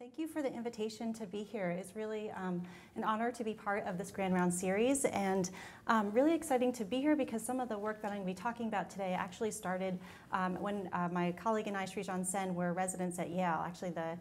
Thank you for the invitation to be here. It's really an honor to be part of this Grand Round series, and really exciting to be here because some of the work that I'm going to be talking about today actually started when my colleague and I, Srijan Sen, were residents at Yale. Actually, the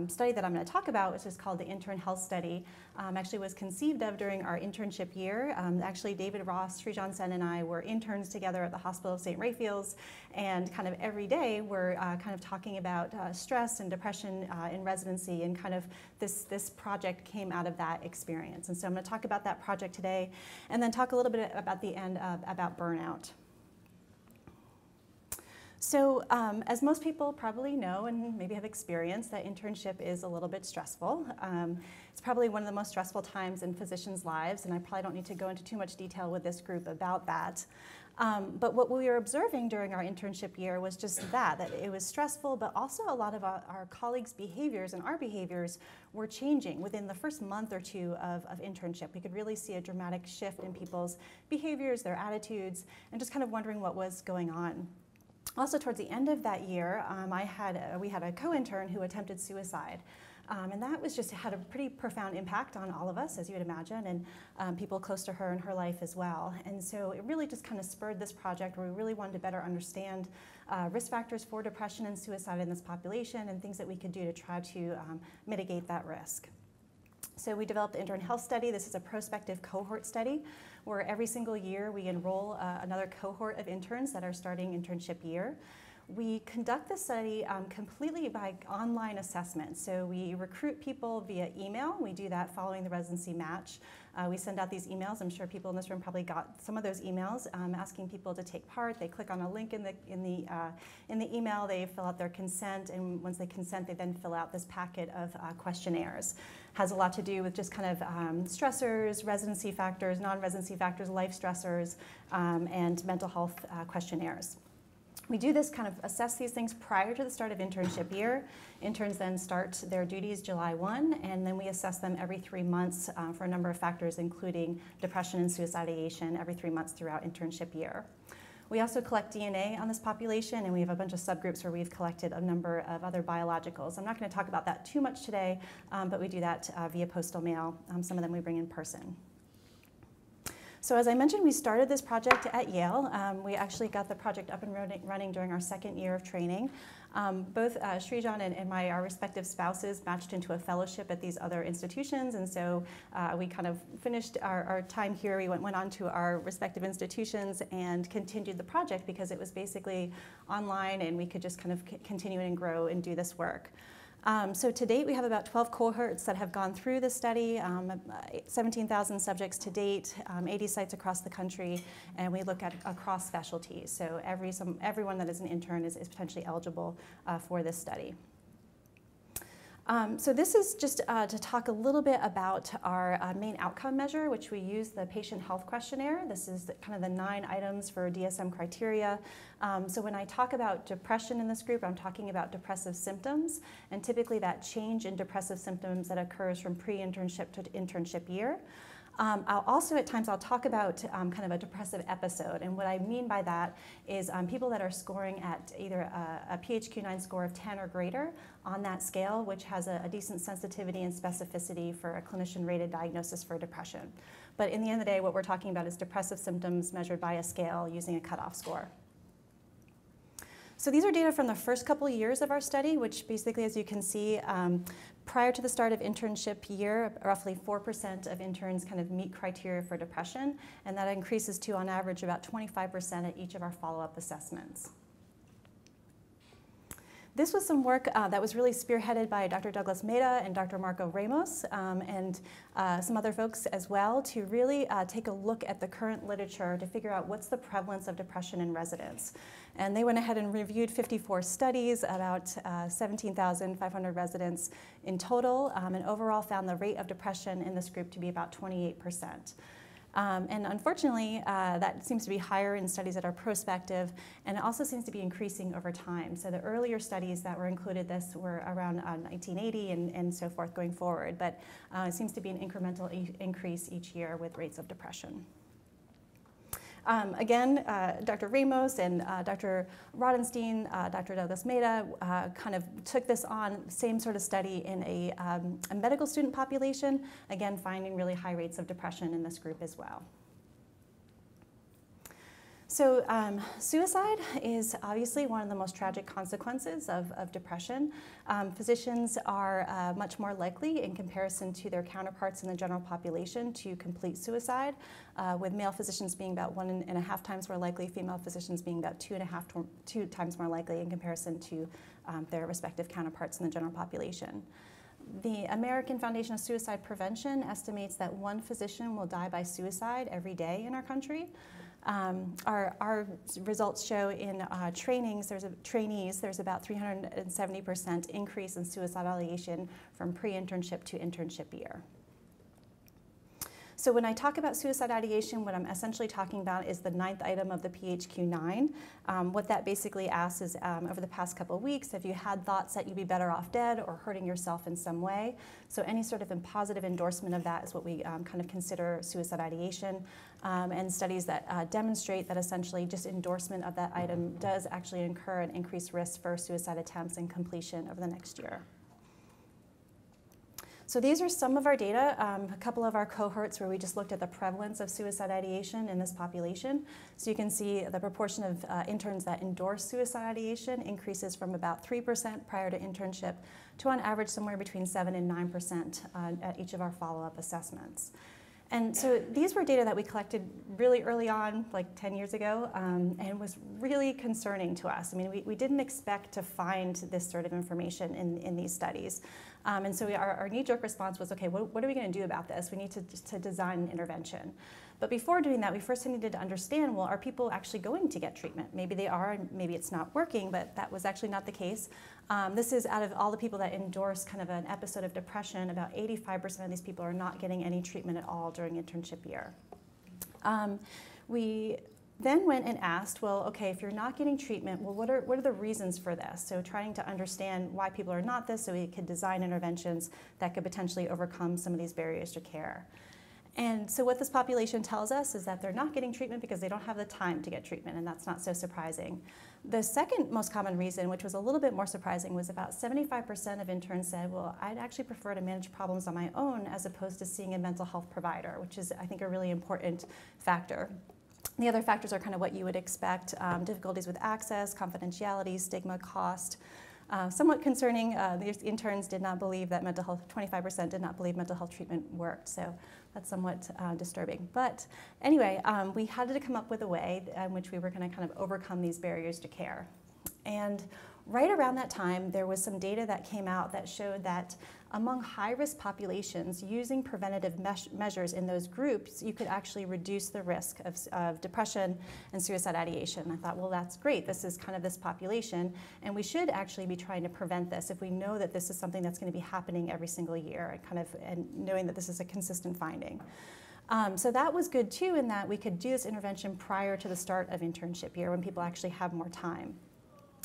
study that I'm going to talk about, which is called the Intern Health Study, actually was conceived of during our internship year. Actually, David Ross, Srijan Sen, and I were interns together at the Hospital of St. Raphael's, and kind of every day we're kind of talking about stress and depression in residency, and kind of this project came out of that experience. And so I'm going to talk about that project today, and then talk a little bit about the end about burnout. So as most people probably know and maybe have experienced, that internship is a little bit stressful. It's probably one of the most stressful times in physicians' lives, and I probably don't need to go into too much detail with this group about that. But what we were observing during our internship year was just that it was stressful, but also a lot of our colleagues' behaviors and our behaviors were changing within the first month or two of internship. We could really see a dramatic shift in people's behaviors, their attitudes, and just kind of wondering what was going on. Also, towards the end of that year, we had a co-intern who attempted suicide. And that was just had a pretty profound impact on all of us, as you would imagine, and people close to her in her life as well. And so it really just kind of spurred this project where we really wanted to better understand risk factors for depression and suicide in this population and things that we could do to try to mitigate that risk. So we developed the Intern Health Study. This is a prospective cohort study where every single year we enroll another cohort of interns that are starting internship year. We conduct the study completely by online assessment. So we recruit people via email. We do that following the residency match. We send out these emails. I'm sure people in this room probably got some of those emails asking people to take part. They click on a link in the email. They fill out their consent, and once they consent, they then fill out this packet of questionnaires. Has a lot to do with just kind of stressors, residency factors, non-residency factors, life stressors, and mental health questionnaires. We do this kind of assess these things prior to the start of internship year. Interns then start their duties July 1, and then we assess them every 3 months for a number of factors, including depression and suicidation every 3 months throughout internship year. We also collect DNA on this population, and we have a bunch of subgroups where we've collected a number of other biologicals. I'm not going to talk about that too much today, but we do that via postal mail. Some of them we bring in person. So as I mentioned, we started this project at Yale. We actually got the project up and running during our second year of training. Both Srijan and our respective spouses matched into a fellowship at these other institutions, and so we kind of finished our time here. We went on to our respective institutions and continued the project because it was basically online, and we could just kind of continue and grow and do this work. So to date, we have about 12 cohorts that have gone through the study, 17,000 subjects to date, 80 sites across the country, and we look at across specialties. So everyone that is an intern is potentially eligible for this study. So this is just to talk a little bit about our main outcome measure, which we use the patient health questionnaire. This is kind of the 9 items for DSM criteria. So when I talk about depression in this group, I'm talking about depressive symptoms, and typically that change in depressive symptoms that occurs from pre-internship to internship year. At times I'll talk about kind of a depressive episode, and what I mean by that is people that are scoring at either a PHQ-9 score of 10 or greater on that scale, which has a decent sensitivity and specificity for a clinician-rated diagnosis for depression. But in the end of the day, what we're talking about is depressive symptoms measured by a scale using a cutoff score. So these are data from the first couple years of our study, which basically, as you can see, prior to the start of internship year, roughly 4% of interns kind of meet criteria for depression, and that increases to, on average, about 25% at each of our follow-up assessments. This was some work that was really spearheaded by Dr. Douglas Mehta and Dr. Marco Ramos and some other folks as well, to really take a look at the current literature to figure out what's the prevalence of depression in residents. And they went ahead and reviewed 54 studies, about 17,500 residents in total, and overall found the rate of depression in this group to be about 28%. And unfortunately, that seems to be higher in studies that are prospective, and it also seems to be increasing over time. So the earlier studies that were included this were around 1980 and so forth going forward, but it seems to be an incremental increase each year with rates of depression. Again, Dr. Ramos and Dr. Rodenstein, Dr. Douglas Meda kind of took this on, same sort of study in a medical student population, again finding really high rates of depression in this group as well. So suicide is obviously one of the most tragic consequences of depression. Physicians are much more likely in comparison to their counterparts in the general population to complete suicide, with male physicians being about 1.5 times more likely, female physicians being about 2 times more likely in comparison to their respective counterparts in the general population. The American Foundation of Suicide Prevention estimates that 1 physician will die by suicide every day in our country. Our results show in trainees, there's about 370% increase in suicide ideation from pre-internship to internship year. So when I talk about suicide ideation, what I'm essentially talking about is the 9th item of the PHQ-9. What that basically asks is, over the past couple of weeks, have you had thoughts that you'd be better off dead or hurting yourself in some way? So any sort of positive endorsement of that is what we kind of consider suicide ideation. And studies that demonstrate that essentially just endorsement of that item does actually incur an increased risk for suicide attempts and completion over the next year. So these are some of our data, a couple of our cohorts where we just looked at the prevalence of suicide ideation in this population. So you can see the proportion of interns that endorse suicide ideation increases from about 3% prior to internship to on average somewhere between 7 and 9% at each of our follow-up assessments. And so these were data that we collected really early on, like 10 years ago, and was really concerning to us. I mean, we didn't expect to find this sort of information in these studies. And so our knee-jerk response was, okay, what are we going to do about this? We need to design an intervention. But before doing that, we first needed to understand, well, are people actually going to get treatment? Maybe they are, and maybe it's not working, but that was actually not the case. This is out of all the people that endorse kind of an episode of depression, about 85% of these people are not getting any treatment at all during internship year. We then went and asked, well, okay, if you're not getting treatment, well, what are the reasons for this? So trying to understand why people are not this so we could design interventions that could potentially overcome some of these barriers to care. And so what this population tells us is that they're not getting treatment because they don't have the time to get treatment, and that's not so surprising. The second most common reason, which was a little bit more surprising, was about 75% of interns said, well, I'd actually prefer to manage problems on my own as opposed to seeing a mental health provider, which is, I think, a really important factor. The other factors are kind of what you would expect, difficulties with access, confidentiality, stigma, cost. Somewhat concerning, these interns did not believe that mental health, 25% did not believe mental health treatment worked, so that's somewhat disturbing. But anyway, we had to come up with a way in which we were going to kind of overcome these barriers to care. And right around that time, there was some data that came out that showed that among high-risk populations, using preventative measures in those groups, you could actually reduce the risk of depression and suicide ideation. I thought, well, that's great. This is kind of this population, and we should actually be trying to prevent this if we know that this is something that's going to be happening every single year, and knowing that this is a consistent finding. So that was good, too, in that we could do this intervention prior to the start of internship year when people actually have more time.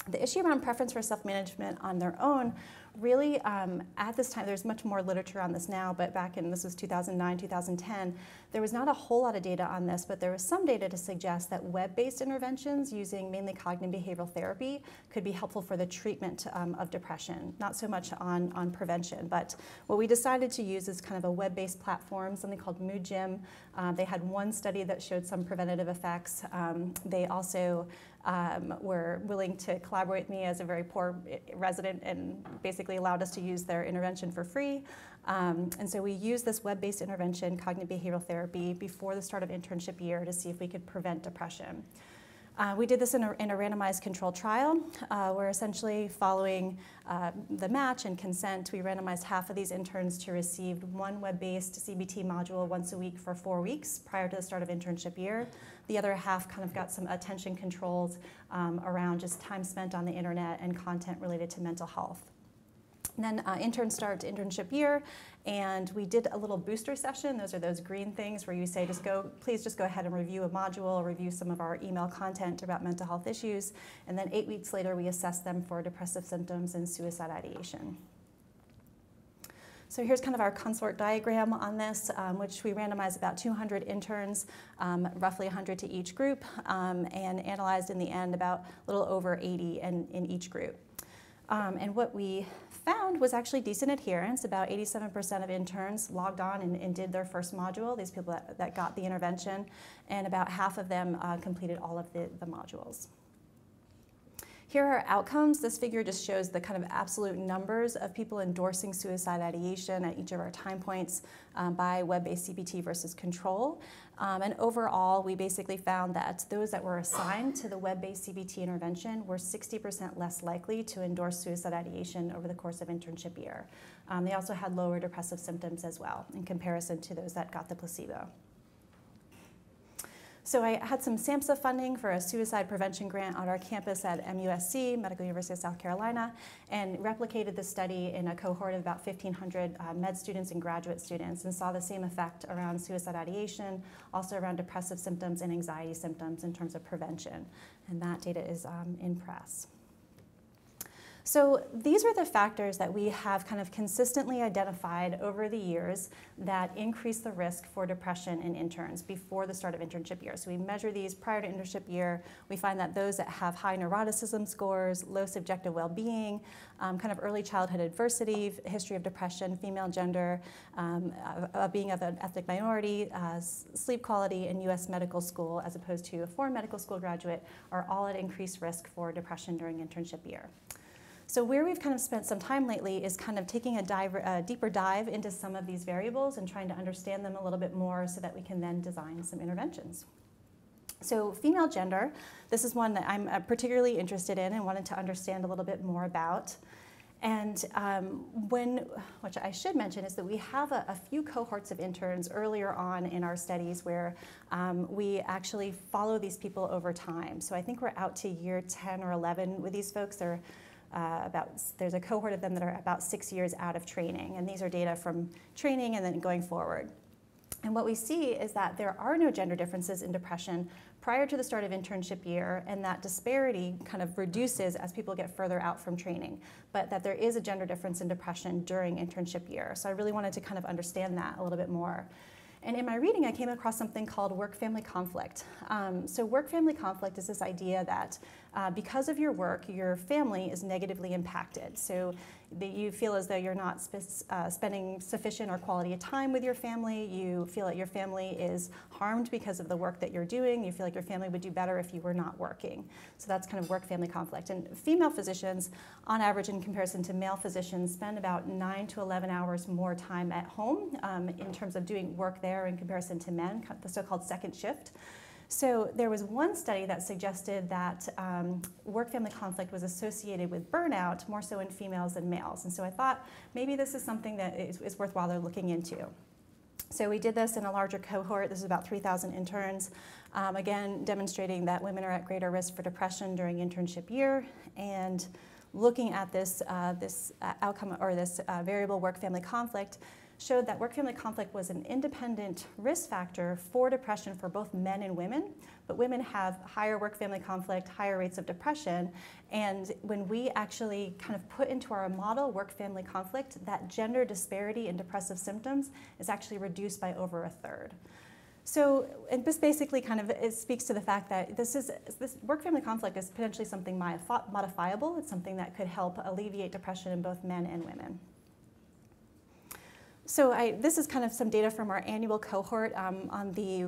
The issue around preference for self-management on their own, really, at this time, there's much more literature on this now, but back in, this was 2009, 2010, there was not a whole lot of data on this, but there was some data to suggest that web-based interventions using mainly cognitive behavioral therapy could be helpful for the treatment of depression, not so much on prevention. But what we decided to use is kind of a web-based platform, something called Mood Gym. They had one study that showed some preventative effects. They also were willing to collaborate with me as a very poor resident and basically allowed us to use their intervention for free. And so we used this web-based intervention, cognitive behavioral therapy, before the start of internship year to see if we could prevent depression. We did this in a randomized controlled trial where essentially following the match and consent, we randomized half of these interns to receive one web-based CBT module once a week for 4 weeks prior to the start of internship year. The other half kind of got some attention controls around just time spent on the internet and content related to mental health. And then interns start internship year, and we did a little booster session. Those are those green things where you say, please just go ahead and review a module, review some of our email content about mental health issues, and then 8 weeks later we assess them for depressive symptoms and suicide ideation. So here's kind of our consort diagram on this, which we randomized about 200 interns, roughly 100 to each group, and analyzed in the end about a little over 80 in each group. And what we found was actually decent adherence. About 87% of interns logged on and did their first module, these people that got the intervention, and about half of them completed all of the modules. Here are outcomes. This figure just shows the kind of absolute numbers of people endorsing suicide ideation at each of our time points by web-based CBT versus control. And overall, we basically found that those that were assigned to the web-based CBT intervention were 60% less likely to endorse suicide ideation over the course of internship year. They also had lower depressive symptoms as well in comparison to those that got the placebo. So I had some SAMHSA funding for a suicide prevention grant on our campus at MUSC, Medical University of South Carolina, and replicated the study in a cohort of about 1,500 med students and graduate students, and saw the same effect around suicide ideation, also around depressive symptoms and anxiety symptoms in terms of prevention. And that data is in press. So these are the factors that we have kind of consistently identified over the years that increase the risk for depression in interns before the start of internship year. So we measure these prior to internship year. We find that those that have high neuroticism scores, low subjective well-being, kind of early childhood adversity, history of depression, female gender, being of an ethnic minority, sleep quality, and U.S. medical school as opposed to a foreign medical school graduate are all at increased risk for depression during internship year. So where we've kind of spent some time lately is kind of taking a deeper dive into some of these variables and trying to understand them a little bit more so that we can then design some interventions. So female gender, this is one that I'm particularly interested in and wanted to understand a little bit more about. And which I should mention is that we have a few cohorts of interns earlier on in our studies where we actually follow these people over time. So I think we're out to year 10 or 11 with these folks. There's a cohort of them that are about 6 years out of training, and these are data from training and then going forward. And what we see is that there are no gender differences in depression prior to the start of internship year, and that disparity kind of reduces as people get further out from training, but that there is a gender difference in depression during internship year. So I really wanted to kind of understand that a little bit more. And in my reading, I came across something called work-family conflict. So work-family conflict is this idea that because of your work, your family is negatively impacted. So that you feel as though you're not spending sufficient or quality of time with your family. You feel that your family is harmed because of the work that you're doing. You feel like your family would do better if you were not working. So that's kind of work-family conflict. And female physicians, on average in comparison to male physicians, spend about 9 to 11 hours more time at home in terms of doing work there in comparison to men, the so-called second shift. So there was one study that suggested that work-family conflict was associated with burnout more so in females than males. And so I thought maybe this is something that is worthwhile looking into. So we did this in a larger cohort. This is about 3,000 interns, again demonstrating that women are at greater risk for depression during internship year, and looking at this outcome or this variable work-family conflict showed that work-family conflict was an independent risk factor for depression for both men and women, but women have higher work-family conflict, higher rates of depression, and when we actually kind of put into our model work-family conflict, that gender disparity in depressive symptoms is actually reduced by over a third. So, and this basically kind of speaks to the fact that this work-family conflict is potentially something modifiable. It's something that could help alleviate depression in both men and women. So this is kind of some data from our annual cohort. On the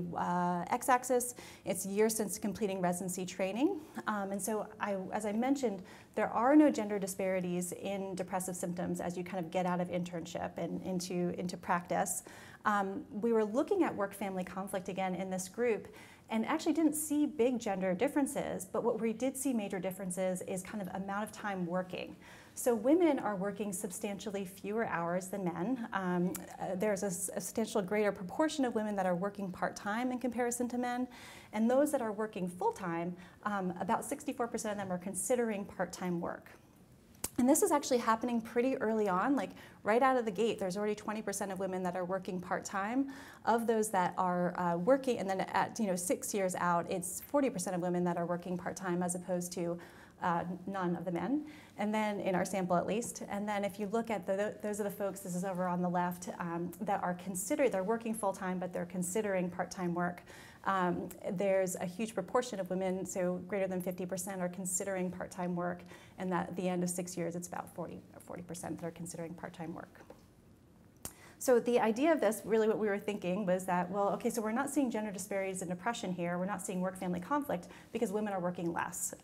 x-axis, it's years since completing residency training. And so as I mentioned, there are no gender disparities in depressive symptoms as you kind of get out of internship and into practice. We were looking at work-family conflict again in this group and actually didn't see big gender differences, but what we did see major differences is kind of amount of time working. So women are working substantially fewer hours than men. There's a substantial greater proportion of women that are working part-time in comparison to men. And those that are working full-time, about 64% of them are considering part-time work. And this is actually happening pretty early on, like right out of the gate. There's already 20% of women that are working part-time. Of those that are working, and then at 6 years out, it's 40% of women that are working part-time as opposed to none of the men, and then in our sample at least. And then if you look at those are the folks, this is over on the left, that are they're working full-time, but they're considering part-time work. There's a huge proportion of women, so greater than 50% are considering part-time work, and that at the end of 6 years, it's about 40% that are considering part-time work. So the idea of this, really what we were thinking was that, well, okay, so we're not seeing gender disparities in depression here, we're not seeing work-family conflict because women are working less.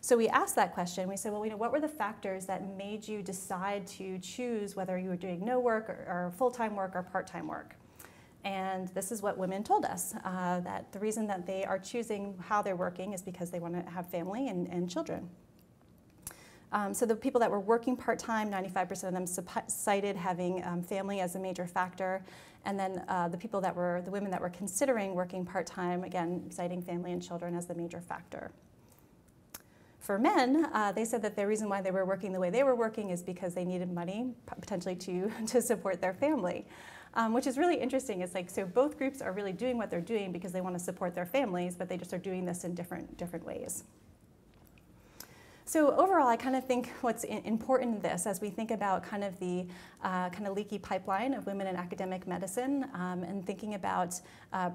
So we asked that question, we said, well, what were the factors that made you decide to choose whether you were doing no work or full-time work or part-time work? And this is what women told us, that the reason that they are choosing how they're working is because they want to have family and children. So the people that were working part-time, 95% of them cited having family as a major factor. And then the women that were considering working part-time, again, citing family and children as the major factor. For men, they said that the reason why they were working the way they were working is because they needed money, potentially to support their family. Which is really interesting. It's like, so both groups are really doing what they're doing because they want to support their families, but they just are doing this in different ways. So overall, I kind of think what's important in this, as we think about kind of the kind of leaky pipeline of women in academic medicine, and thinking about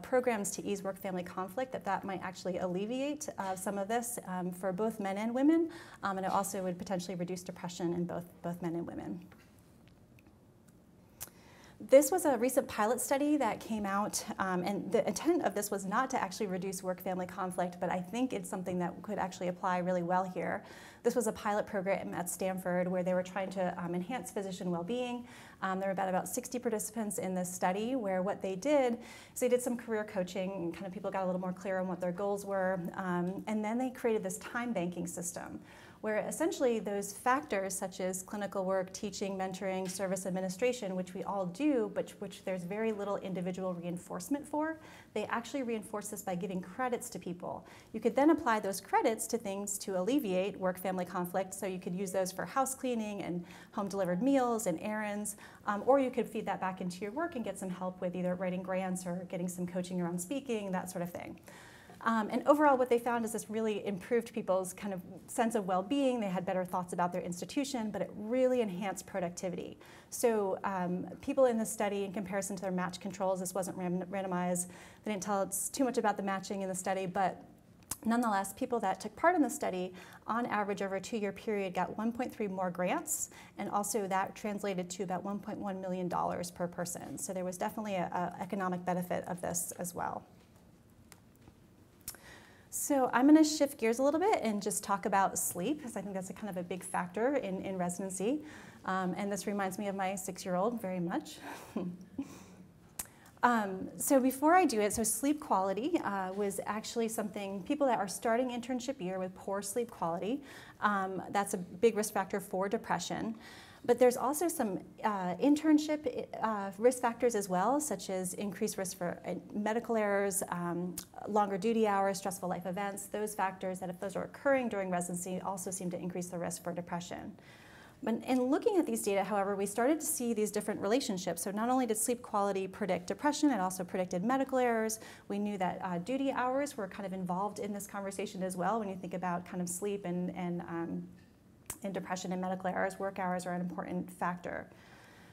programs to ease work-family conflict, that might actually alleviate some of this for both men and women, and it also would potentially reduce depression in both men and women. This was a recent pilot study that came out, and the intent of this was not to actually reduce work-family conflict, but I think it's something that could actually apply really well here. This was a pilot program at Stanford where they were trying to enhance physician well-being. There were about 60 participants in this study where what they did is they did some career coaching, and kind of people got a little more clear on what their goals were, and then they created this time banking system, where essentially those factors such as clinical work, teaching, mentoring, service administration, which we all do, but which there's very little individual reinforcement for, they actually reinforce this by giving credits to people. You could then apply those credits to things to alleviate work-family conflict, so you could use those for house cleaning and home-delivered meals and errands, or you could feed that back into your work and get some help with either writing grants or getting some coaching around speaking, that sort of thing. And overall, what they found is this really improved people's kind of sense of well-being. They had better thoughts about their institution, but it really enhanced productivity. So people in this study, in comparison to their match controls, this wasn't randomized. They didn't tell us too much about the matching in the study, but nonetheless, people that took part in the study, on average over a 2-year period, got 1.3 more grants, and also that translated to about $1.1 million per person. So there was definitely an economic benefit of this as well. So I'm going to shift gears a little bit and just talk about sleep, because I think that's a kind of a big factor in residency. And this reminds me of my 6-year-old very much. So before I do it, so sleep quality was actually something, people that are starting internship year with poor sleep quality, that's a big risk factor for depression. But there's also some internship risk factors as well, such as increased risk for medical errors, longer duty hours, stressful life events. Those factors that if those are occurring during residency also seem to increase the risk for depression. But in looking at these data, however, we started to see these different relationships. So not only did sleep quality predict depression, it also predicted medical errors. We knew that duty hours were kind of involved in this conversation as well. When you think about kind of sleep and depression and medical errors, work hours are an important factor.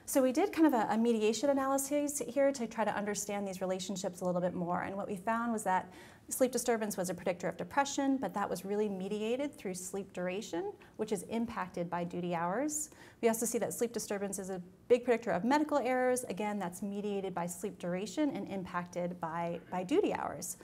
So we did kind of a mediation analysis here to try to understand these relationships a little bit more. And what we found was that sleep disturbance was a predictor of depression, but that was really mediated through sleep duration, which is impacted by duty hours. We also see that sleep disturbance is a big predictor of medical errors. Again, that's mediated by sleep duration and impacted by duty hours.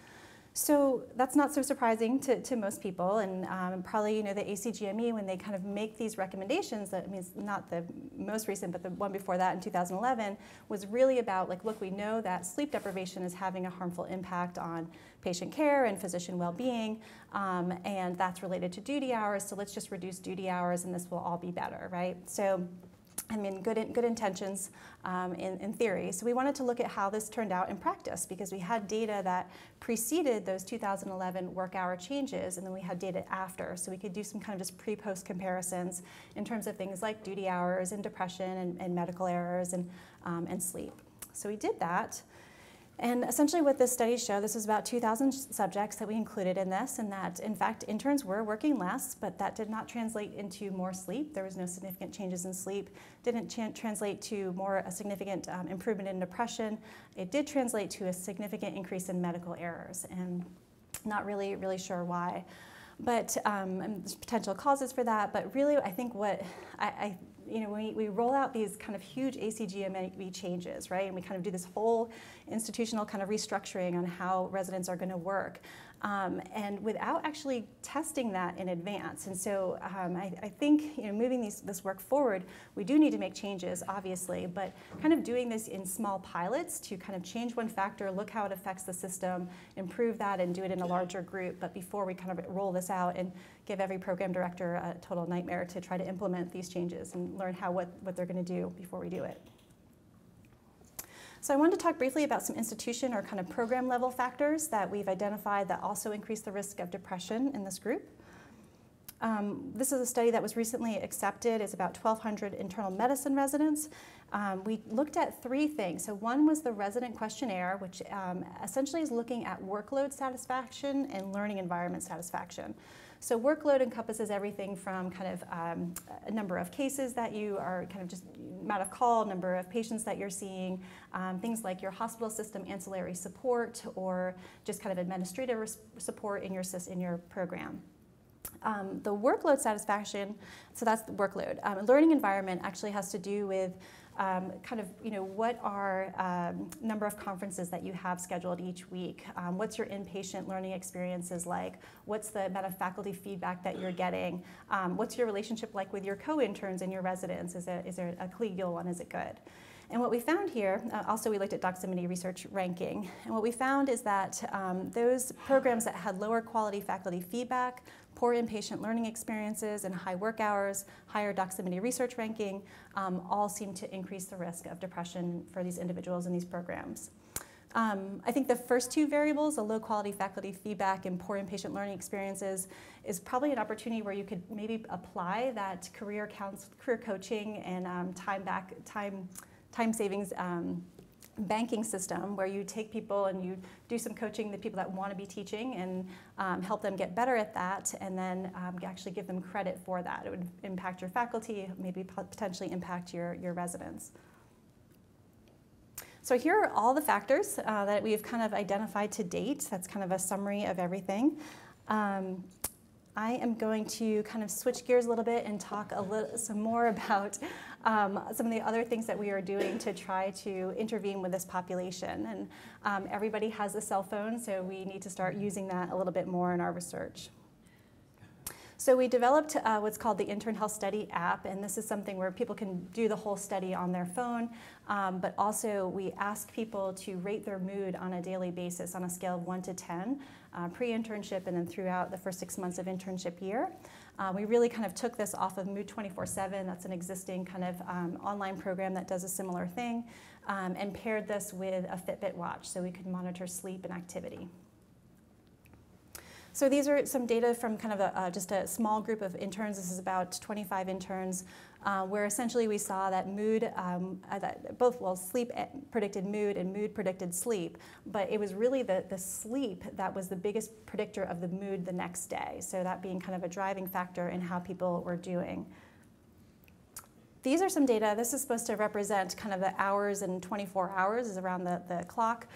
So that's not so surprising to most people, and probably the ACGME, when they kind of make these recommendations, that means not the most recent, but the one before that in 2011, was really about like, look, we know that sleep deprivation is having a harmful impact on patient care and physician well-being, and that's related to duty hours, so let's just reduce duty hours and this will all be better, right? So, I mean, good intentions in theory. So we wanted to look at how this turned out in practice, because we had data that preceded those 2011 work hour changes, and then we had data after. So we could do some kind of just pre-post comparisons in terms of things like duty hours and depression and medical errors and sleep. So we did that. And essentially what this study showed, this was about 2,000 subjects that we included in this, and that in fact interns were working less, but that did not translate into more sleep. There was no significant changes in sleep. Didn't translate to a significant improvement in depression. It did translate to a significant increase in medical errors, and not really sure why. But and there's potential causes for that, but really I think what we roll out these kind of huge ACGME changes, right? And we kind of do this whole institutional kind of restructuring on how residents are going to work. And without actually testing that in advance. And so I think moving this work forward, we do need to make changes, obviously, but kind of doing this in small pilots to kind of change one factor, look how it affects the system, improve that, and do it in a larger group. But before we kind of roll this out and give every program director a total nightmare to try to implement these changes and learn what they're going to do before we do it. So I wanted to talk briefly about some institution or kind of program level factors that we've identified that also increase the risk of depression in this group. This is a study that was recently accepted. It's about 1,200 internal medicine residents. We looked at 3 things. So one was the resident questionnaire, which essentially is looking at workload satisfaction and learning environment satisfaction. So workload encompasses everything from kind of a number of cases that you are kind of just amount of call, number of patients that you're seeing, things like your hospital system ancillary support or just kind of administrative support in your program. The workload satisfaction, so that's the workload. Learning environment actually has to do with kind of, what are number of conferences that you have scheduled each week? What's your inpatient learning experiences like? What's the amount of faculty feedback that you're getting? What's your relationship like with your co-interns and your residents? Is there a collegial one? Is it good? And what we found here, also we looked at Doximity research ranking, and what we found is that those programs that had lower quality faculty feedback, poor inpatient learning experiences, and high work hours, higher Doximity research ranking, all seem to increase the risk of depression for these individuals in these programs. I think the first 2 variables, the low quality faculty feedback and poor inpatient learning experiences, is probably an opportunity where you could maybe apply that career coaching and time savings banking system where you take people and you do some coaching, the people that want to be teaching, and help them get better at that, and then actually give them credit for that. It would impact your faculty, maybe potentially impact your residents. So here are all the factors that we've kind of identified to date. That's kind of a summary of everything. I am going to kind of switch gears a little bit and talk some more about some of the other things that we are doing to try to intervene with this population. And everybody has a cell phone, so we need to start using that a little bit more in our research. So we developed what's called the Intern Health Study app, and this is something where people can do the whole study on their phone, but also we ask people to rate their mood on a daily basis on a scale of 1 to 10, pre-internship and then throughout the first 6 months of internship year. We really kind of took this off of Mood 24/7, that's an existing kind of online program that does a similar thing, and paired this with a Fitbit watch so we could monitor sleep and activity. So these are some data from kind of just a small group of interns. This is about 25 interns, where essentially we saw that mood, sleep predicted mood and mood predicted sleep, but it was really the sleep that was the biggest predictor of the mood the next day, so that being kind of a driving factor in how people were doing. These are some data. This is supposed to represent kind of the hours and 24 hours is around the clock.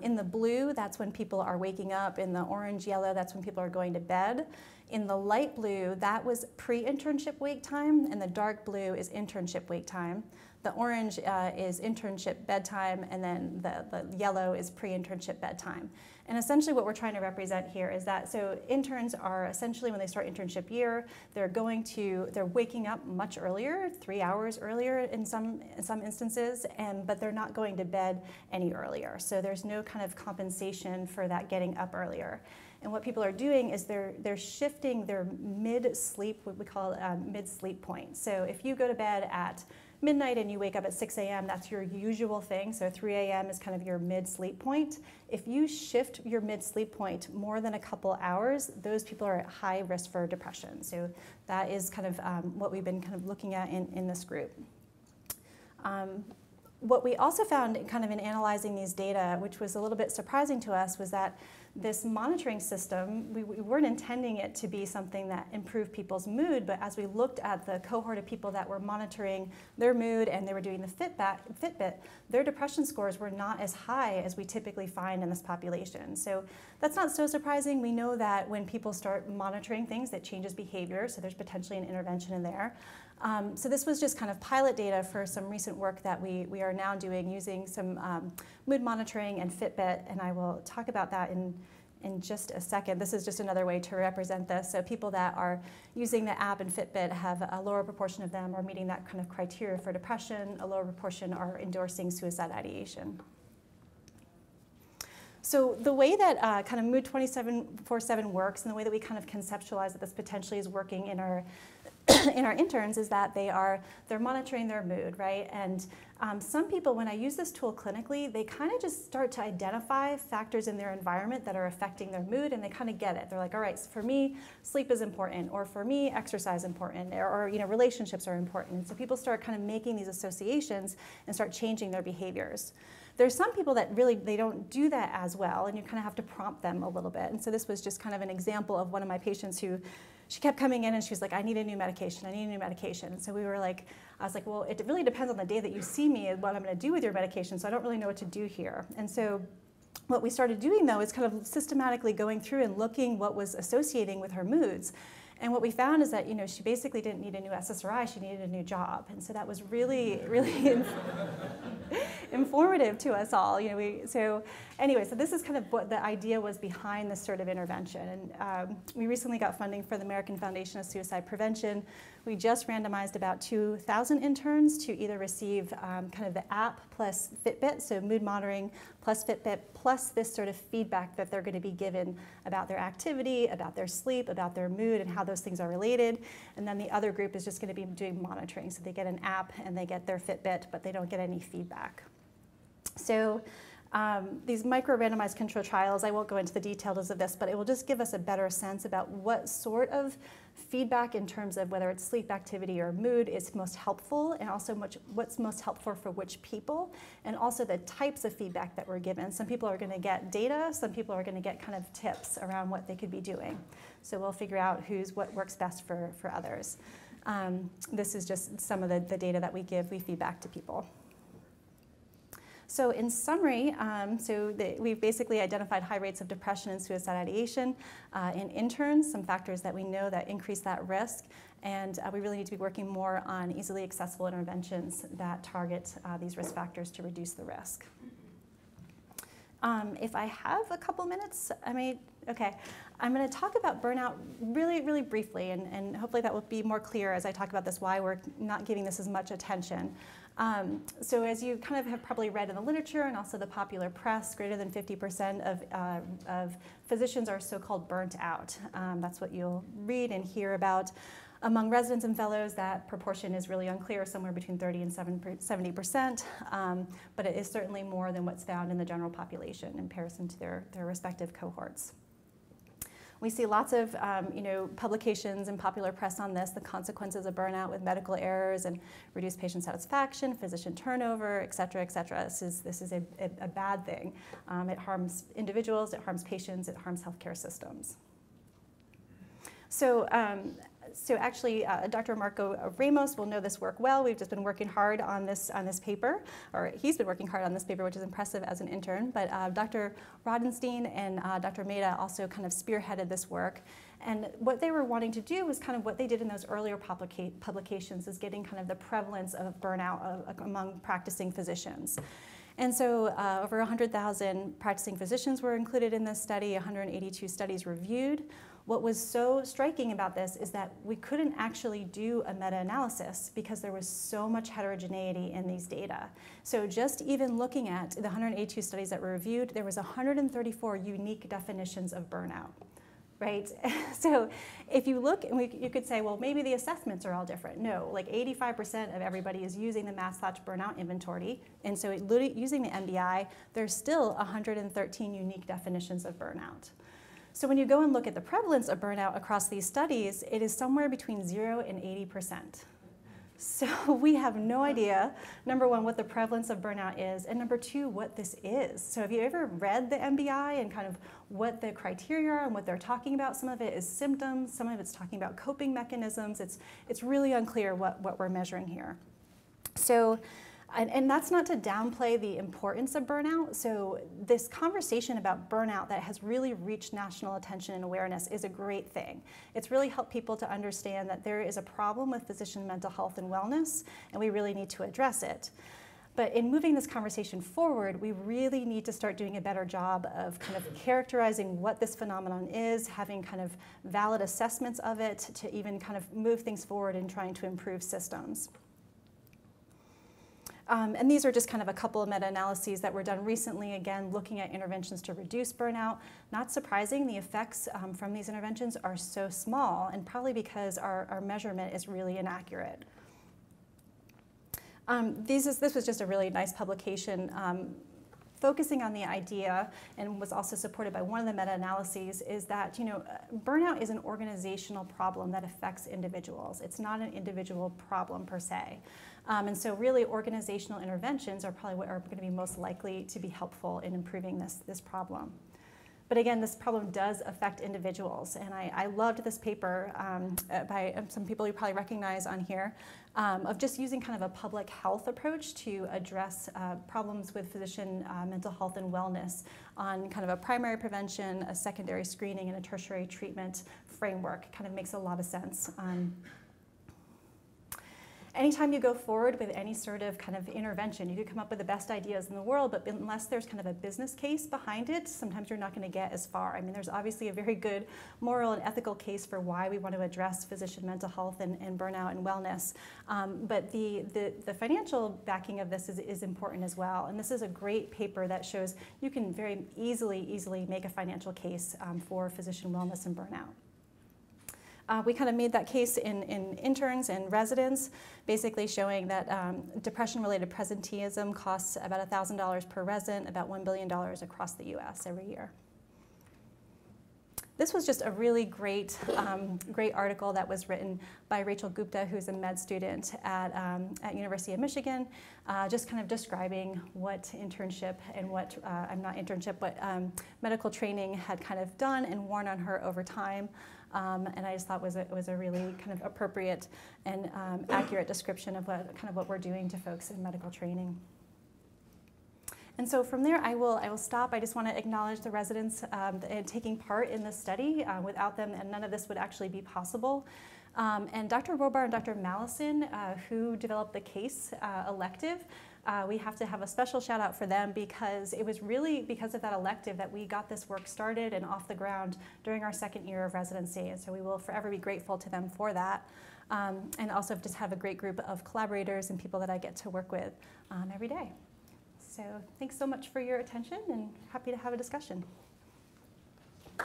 In the blue, that's when people are waking up. In the orange, yellow, that's when people are going to bed. In the light blue, that was pre-internship wake time, and the dark blue is internship wake time. The orange is internship bedtime, and then the yellow is pre-internship bedtime. And essentially what we're trying to represent here is that, so interns are essentially, when they start internship year, they're waking up much earlier, 3 hours earlier in some instances, but they're not going to bed any earlier. So there's no kind of compensation for that getting up earlier. And what people are doing is they're shifting their mid-sleep, what we call mid-sleep point. So if you go to bed at midnight and you wake up at 6 a.m., that's your usual thing. So 3 a.m. is kind of your mid-sleep point. If you shift your mid-sleep point more than a couple hours, those people are at high risk for depression. So that is kind of what we've been kind of looking at in this group. What we also found kind of in analyzing these data, which was a little bit surprising to us, was that this monitoring system, we weren't intending it to be something that improved people's mood, but as we looked at the cohort of people that were monitoring their mood and they were doing the Fitbit, their depression scores were not as high as we typically find in this population. So that's not so surprising. We know that when people start monitoring things, that changes behavior, so there's potentially an intervention in there. So this was just kind of pilot data for some recent work that we are now doing using some mood monitoring and Fitbit, and I will talk about that in just a second. This is just another way to represent this. So people that are using the app and Fitbit have a lower proportion of them are meeting that kind of criteria for depression, a lower proportion are endorsing suicide ideation. So the way that kind of Mood 24/7 works and the way that we kind of conceptualize that this potentially is working in our in our interns is that they're monitoring their mood, right? And some people, when I use this tool clinically, they kind of just start to identify factors in their environment that are affecting their mood, and they kind of get it. They're like, all right, so for me, sleep is important, or for me, exercise is important, or relationships are important. And so people start kind of making these associations and start changing their behaviors. There's some people that really, they don't do that as well, and you kind of have to prompt them a little bit. And so this was just kind of an example of one of my patients who, she kept coming in and she was like, I need a new medication, I need a new medication. And so we were like, I was like, well, it really depends on the day that you see me and what I'm gonna do with your medication, so I don't really know what to do here. And so what we started doing though is kind of systematically going through and looking what was associating with her moods. And what we found is that she basically didn't need a new SSRI, she needed a new job. And so that was really, really informative to us all. So this is kind of what the idea was behind this sort of intervention. And we recently got funding for the American Foundation of Suicide Prevention. We just randomized about 2,000 interns to either receive kind of the app plus Fitbit, so mood monitoring plus Fitbit, plus this sort of feedback that they're going to be given about their activity, about their sleep, about their mood, and how those things are related. And then the other group is just going to be doing monitoring. So they get an app and they get their Fitbit, but they don't get any feedback. So these micro-randomized control trials, I won't go into the details of this, but it will just give us a better sense about what sort of feedback in terms of whether it's sleep activity or mood is most helpful, and also what's most helpful for which people, and also the types of feedback that we're given. Some people are going to get data, some people are going to get kind of tips around what they could be doing. So we'll figure out what works best for others. This is just some of the data that we feed back to people. So in summary, we've basically identified high rates of depression and suicide ideation in interns, some factors that we know that increase that risk, and we really need to be working more on easily accessible interventions that target these risk factors to reduce the risk. If I have a couple minutes, okay. I'm going to talk about burnout really, really briefly, and hopefully that will be more clear as I talk about this, why we're not giving this as much attention. So as you kind of have probably read in the literature and also the popular press, greater than 50% of physicians are so-called burnt out. That's what you'll read and hear about. Among residents and fellows, that proportion is really unclear, somewhere between 30 and 70%, but it is certainly more than what's found in the general population in comparison to their respective cohorts. We see lots of publications and popular press on this, the consequences of burnout with medical errors and reduced patient satisfaction, physician turnover, et cetera, et cetera. This is a bad thing. It harms individuals, it harms patients, it harms healthcare systems. So actually, Dr. Marco Ramos will know this work well. We've just been working hard on this paper, or he's been working hard on this paper, which is impressive as an intern. But Dr. Rodenstein and Dr. Mehta also kind of spearheaded this work. And what they were wanting to do was kind of what they did in those earlier publications, is getting kind of the prevalence of burnout among practicing physicians. And so over 100,000 practicing physicians were included in this study, 182 studies reviewed. What was so striking about this is that we couldn't actually do a meta-analysis because there was so much heterogeneity in these data. So just even looking at the 182 studies that were reviewed, there was 134 unique definitions of burnout, right? So if you look, and you could say, well, maybe the assessments are all different. No, like 85% of everybody is using the Maslach burnout inventory, and so using the MBI, there's still 113 unique definitions of burnout. So when you go and look at the prevalence of burnout across these studies, it is somewhere between 0 and 80%. So we have no idea, number one, what the prevalence of burnout is, and number two, what this is. So have you ever read the MBI and kind of what the criteria are and what they're talking about? Some of it is symptoms, some of it's talking about coping mechanisms. It's really unclear what we're measuring here. So, and that's not to downplay the importance of burnout. So this conversation about burnout that has really reached national attention and awareness is a great thing. It's really helped people to understand that there is a problem with physician mental health and wellness, and we really need to address it. But in moving this conversation forward, we really need to start doing a better job of kind of characterizing what this phenomenon is, having kind of valid assessments of it to even kind of move things forward in trying to improve systems. And these are just kind of a couple of meta-analyses that were done recently, again, looking at interventions to reduce burnout. Not surprising, the effects from these interventions are so small, and probably because our measurement is really inaccurate. This was just a really nice publication focusing on the idea, and was also supported by one of the meta-analyses, is that burnout is an organizational problem that affects individuals. It's not an individual problem per se. And so really organizational interventions are probably what are going to be most likely to be helpful in improving this problem. But again, this problem does affect individuals, and I loved this paper by some people you probably recognize on here, of just using kind of a public health approach to address problems with physician mental health and wellness on kind of a primary prevention, a secondary screening, and a tertiary treatment framework. Kind of makes a lot of sense. Anytime you go forward with any sort of kind of intervention, you could come up with the best ideas in the world, but unless there's kind of a business case behind it, sometimes you're not going to get as far. I mean, there's obviously a very good moral and ethical case for why we want to address physician mental health and burnout and wellness. But the financial backing of this is important as well. And this is a great paper that shows you can very easily make a financial case for physician wellness and burnout. We kind of made that case in interns and residents, basically showing that depression-related presenteeism costs about $1,000 per resident, about $1 billion across the US every year. This was just a really great article that was written by Rachel Gupta, who's a med student at University of Michigan, just kind of describing what internship and what, medical training had kind of done and worn on her over time. And I just thought it was a really kind of appropriate and accurate description of what we're doing to folks in medical training. And so from there, I will stop. I just want to acknowledge the residents taking part in this study. Without them, and none of this would actually be possible. And Dr. Robar and Dr. Mallison, who developed the CASE elective, we have to have a special shout out for them, because it was really because of that elective that we got this work started and off the ground during our second year of residency. And so we will forever be grateful to them for that. And also just have a great group of collaborators and people that I get to work with every day. So thanks so much for your attention, and happy to have a discussion. So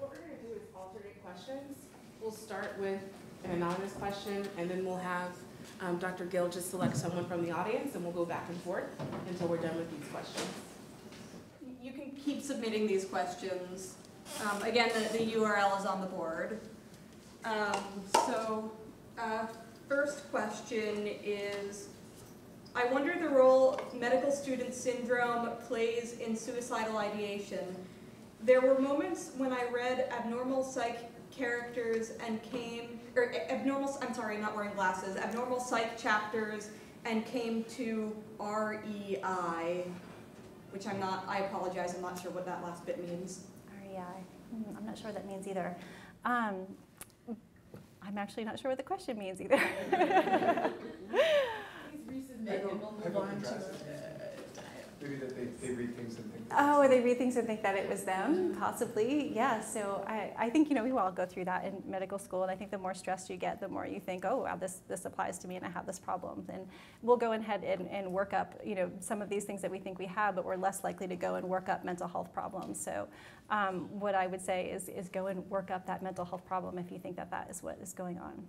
what we're going to do is alternate questions. We'll start with an anonymous question, and then we'll have Dr. Gill just select someone from the audience, and we'll go back and forth until we're done with these questions. You can keep submitting these questions. Again, the URL is on the board. First question is, I wonder the role medical student syndrome plays in suicidal ideation. There were moments when I read abnormal psych characters and abnormal psych chapters and came to REI, which I apologize, I'm not sure what that last bit means. REI, I'm not sure what that means either. I'm actually not sure what the question means either. Please resubmit and we'll move on to maybe that they read things and think. Oh, they read things and think that it was them, possibly. Yeah, so I think, we all go through that in medical school, and I think the more stressed you get, the more you think, oh, wow, this applies to me and I have this problem. And we'll go ahead and work up, some of these things that we think we have, but we're less likely to go and work up mental health problems. So what I would say is go and work up that mental health problem if you think that is what is going on.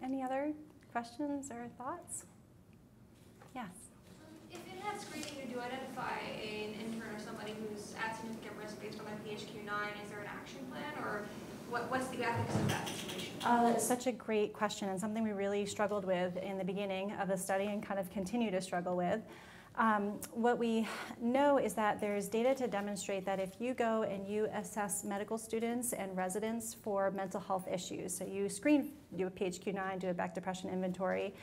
Any other questions or thoughts? Yes. If it has screening you do identify an intern or somebody who's at significant risk based on their PHQ-9, is there an action plan, or what's the ethics of that situation? That's such a great question, and something we really struggled with in the beginning of the study and kind of continue to struggle with. What we know is that there's data to demonstrate that if you go and you assess medical students and residents for mental health issues, so you screen, do a PHQ-9, do a back depression inventory,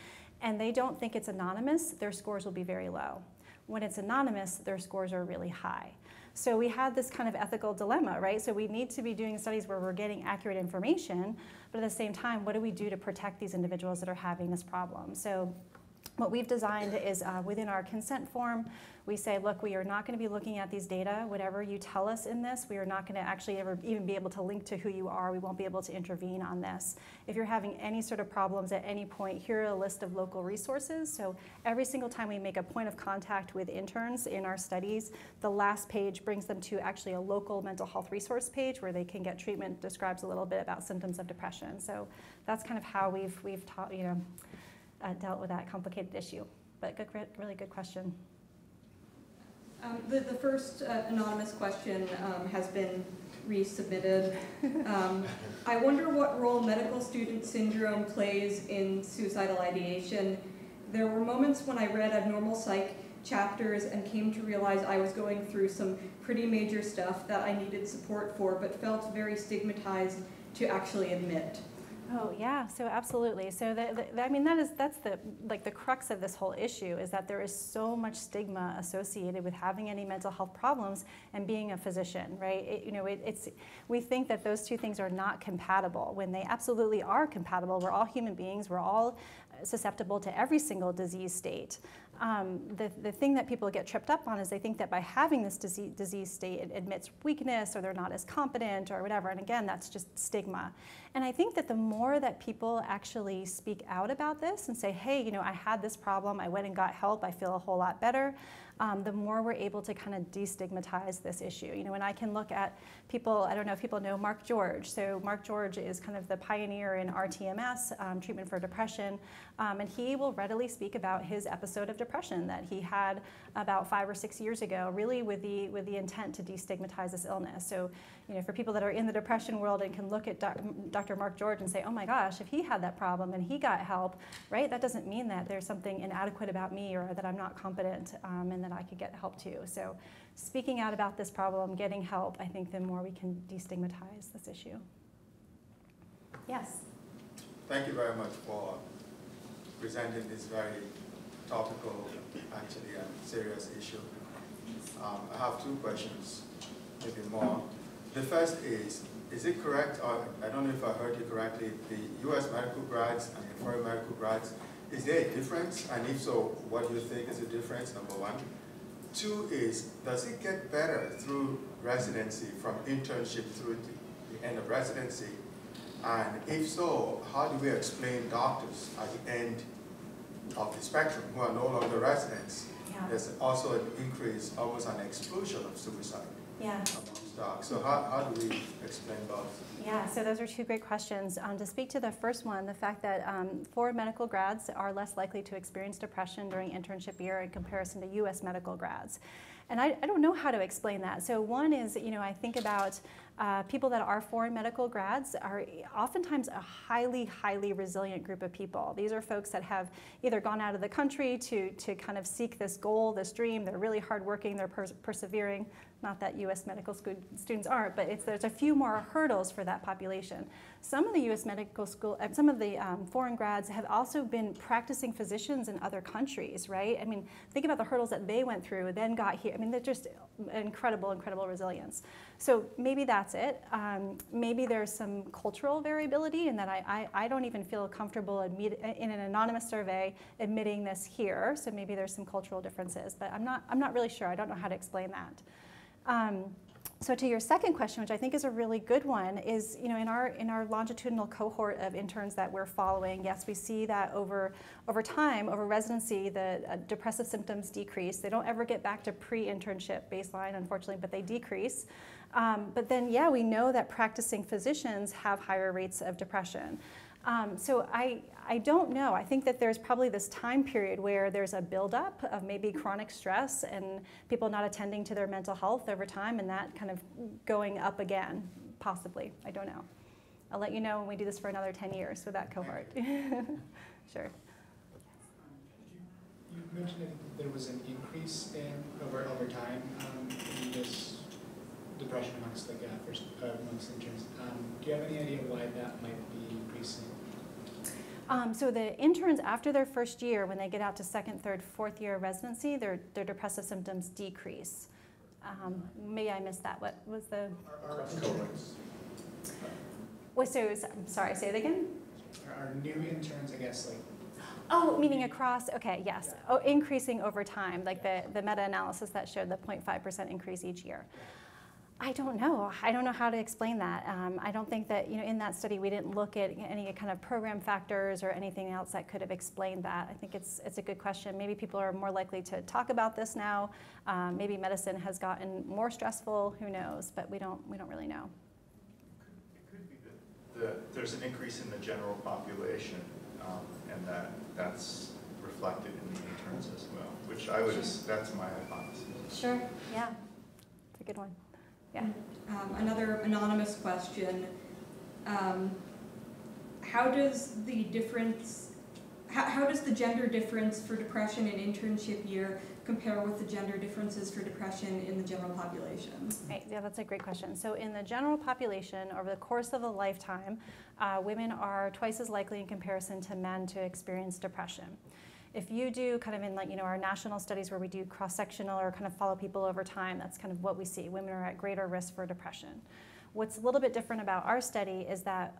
and they don't think it's anonymous, their scores will be very low. When it's anonymous, their scores are really high. So we had this kind of ethical dilemma, right? So we need to be doing studies where we're getting accurate information, but at the same time, what do we do to protect these individuals that are having this problem? So what we've designed is within our consent form, we say, look, we are not going to be looking at these data. Whatever you tell us in this, we are not going to actually ever even be able to link to who you are. We won't be able to intervene on this. If you're having any sort of problems at any point, here are a list of local resources. So every single time we make a point of contact with interns in our studies, the last page brings them to actually a local mental health resource page where they can get treatment, describes a little bit about symptoms of depression. So that's kind of how we've taught, dealt with that complicated issue. But really good question. The first anonymous question has been resubmitted. I wonder what role medical student syndrome plays in suicidal ideation. There were moments when I read abnormal psych chapters and came to realize I was going through some pretty major stuff that I needed support for, but felt very stigmatized to actually admit. Oh yeah, so absolutely. So that's the crux of this whole issue, is that there is so much stigma associated with having any mental health problems and being a physician, right? We think that those two things are not compatible when they absolutely are compatible. We're all human beings. We're all susceptible to every single disease state. The thing that people get tripped up on is they think that by having this disease state, it admits weakness, or they're not as competent or whatever. And again, that's just stigma. And I think that the more that people actually speak out about this and say, hey, I had this problem, I went and got help, I feel a whole lot better, the more we're able to kind of destigmatize this issue. And I can look at people, I don't know if people know Mark George. So Mark George is kind of the pioneer in RTMS, treatment for depression, and he will readily speak about his episode of depression that he had about 5 or 6 years ago, really with the intent to destigmatize this illness. So, for people that are in the depression world and can look at Dr. Mark George and say, oh my gosh, if he had that problem and he got help, right, that doesn't mean that there's something inadequate about me or that I'm not competent and that I could get help too. So speaking out about this problem, getting help, I think the more we can destigmatize this issue. Yes? Thank you very much for presenting this very topical, actually, and serious issue. I have 2 questions, maybe more. The first is it correct, or I don't know if I heard you correctly, the US medical grads and the foreign medical grads, is there a difference? And if so, what do you think is the difference, number 1? 2 is, does it get better through residency, from internship through the end of residency? And if so, how do we explain doctors at the end of the spectrum who are no longer residents? Yeah. There's also an increase, almost an explosion of suicide. Yeah. Amongst docs. So how do we explain both? Yeah, so those are 2 great questions. To speak to the first one, the fact that foreign medical grads are less likely to experience depression during internship year in comparison to US medical grads. And I don't know how to explain that. So one is, I think about people that are foreign medical grads are oftentimes a highly, highly resilient group of people. These are folks that have either gone out of the country to kind of seek this goal, this dream. They're really hardworking, they're persevering. Not that U.S. medical students aren't, but there's a few more hurdles for that population. Some of the U.S. medical school, some of the foreign grads have also been practicing physicians in other countries, right? I mean, think about the hurdles that they went through, then got here. I mean, they're just incredible, incredible resilience. So maybe that's it. Maybe there's some cultural variability in that I don't even feel comfortable in an anonymous survey admitting this here. So maybe there's some cultural differences, but I'm not really sure. I don't know how to explain that. So to your second question, which I think is a really good one, is in our longitudinal cohort of interns that we're following, yes, we see that over time, over residency, the depressive symptoms decrease. They don't ever get back to pre-internship baseline, unfortunately, but they decrease. But then, yeah, we know that practicing physicians have higher rates of depression. So I don't know. I think that there's probably this time period where there's a buildup of maybe chronic stress and people not attending to their mental health over time, and that kind of going up again, possibly. I don't know. I'll let you know when we do this for another 10 years with that cohort. Sure. You mentioned that there was an increase in over time in this depression amongst amongst interns. Do you have any idea why that might be increasing? So the interns, after their first year, when they get out to second, third, fourth year of residency, their depressive symptoms decrease. Maybe I missed that. What was the? Our cohorts. Sorry, say it again? Our new interns, I guess, like. Oh, meaning across, okay, yes. Oh, increasing over time, like the meta-analysis that showed the 0.5% increase each year. I don't know. I don't know how to explain that. I don't think that, in that study we didn't look at any kind of program factors or anything else that could have explained that. I think it's a good question. Maybe people are more likely to talk about this now. Maybe medicine has gotten more stressful, who knows, but we don't really know. It could be that there's an increase in the general population, and that's reflected in the interns as well, which I would, that's my hypothesis. Sure, yeah, it's a good one. Yeah. Another anonymous question. How does the gender difference for depression in internship year compare with the gender differences for depression in the general population? Right. Yeah, that's a great question. So in the general population, over the course of a lifetime, women are twice as likely in comparison to men to experience depression. If you do kind of in our national studies where we do cross-sectional or kind of follow people over time, that's kind of what we see. Women are at greater risk for depression. What's a little bit different about our study is that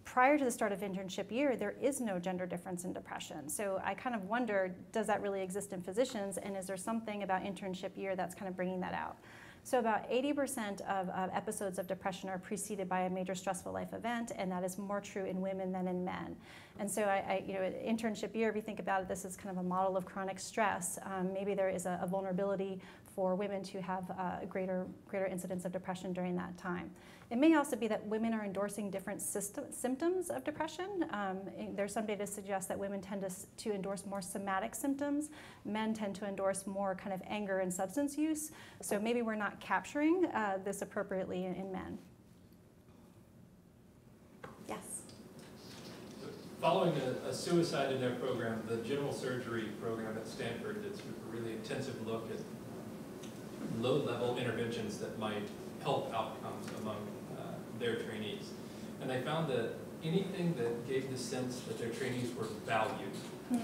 prior to the start of internship year, there is no gender difference in depression. So I kind of wonder, does that really exist in physicians, and is there something about internship year that's kind of bringing that out? So about 80% of episodes of depression are preceded by a major stressful life event, and that is more true in women than in men. And so internship year, if you think about it, this is kind of a model of chronic stress. Maybe there is a vulnerability for women to have a greater incidence of depression during that time. It may also be that women are endorsing different symptoms of depression. There's some data to suggest that women tend to endorse more somatic symptoms. Men tend to endorse more kind of anger and substance use. So maybe we're not capturing this appropriately in men. Yes? Following a suicide in their program, the general surgery program at Stanford did a really intensive look at low-level interventions that might help outcomes among their trainees. And they found that anything that gave the sense that their trainees were valued,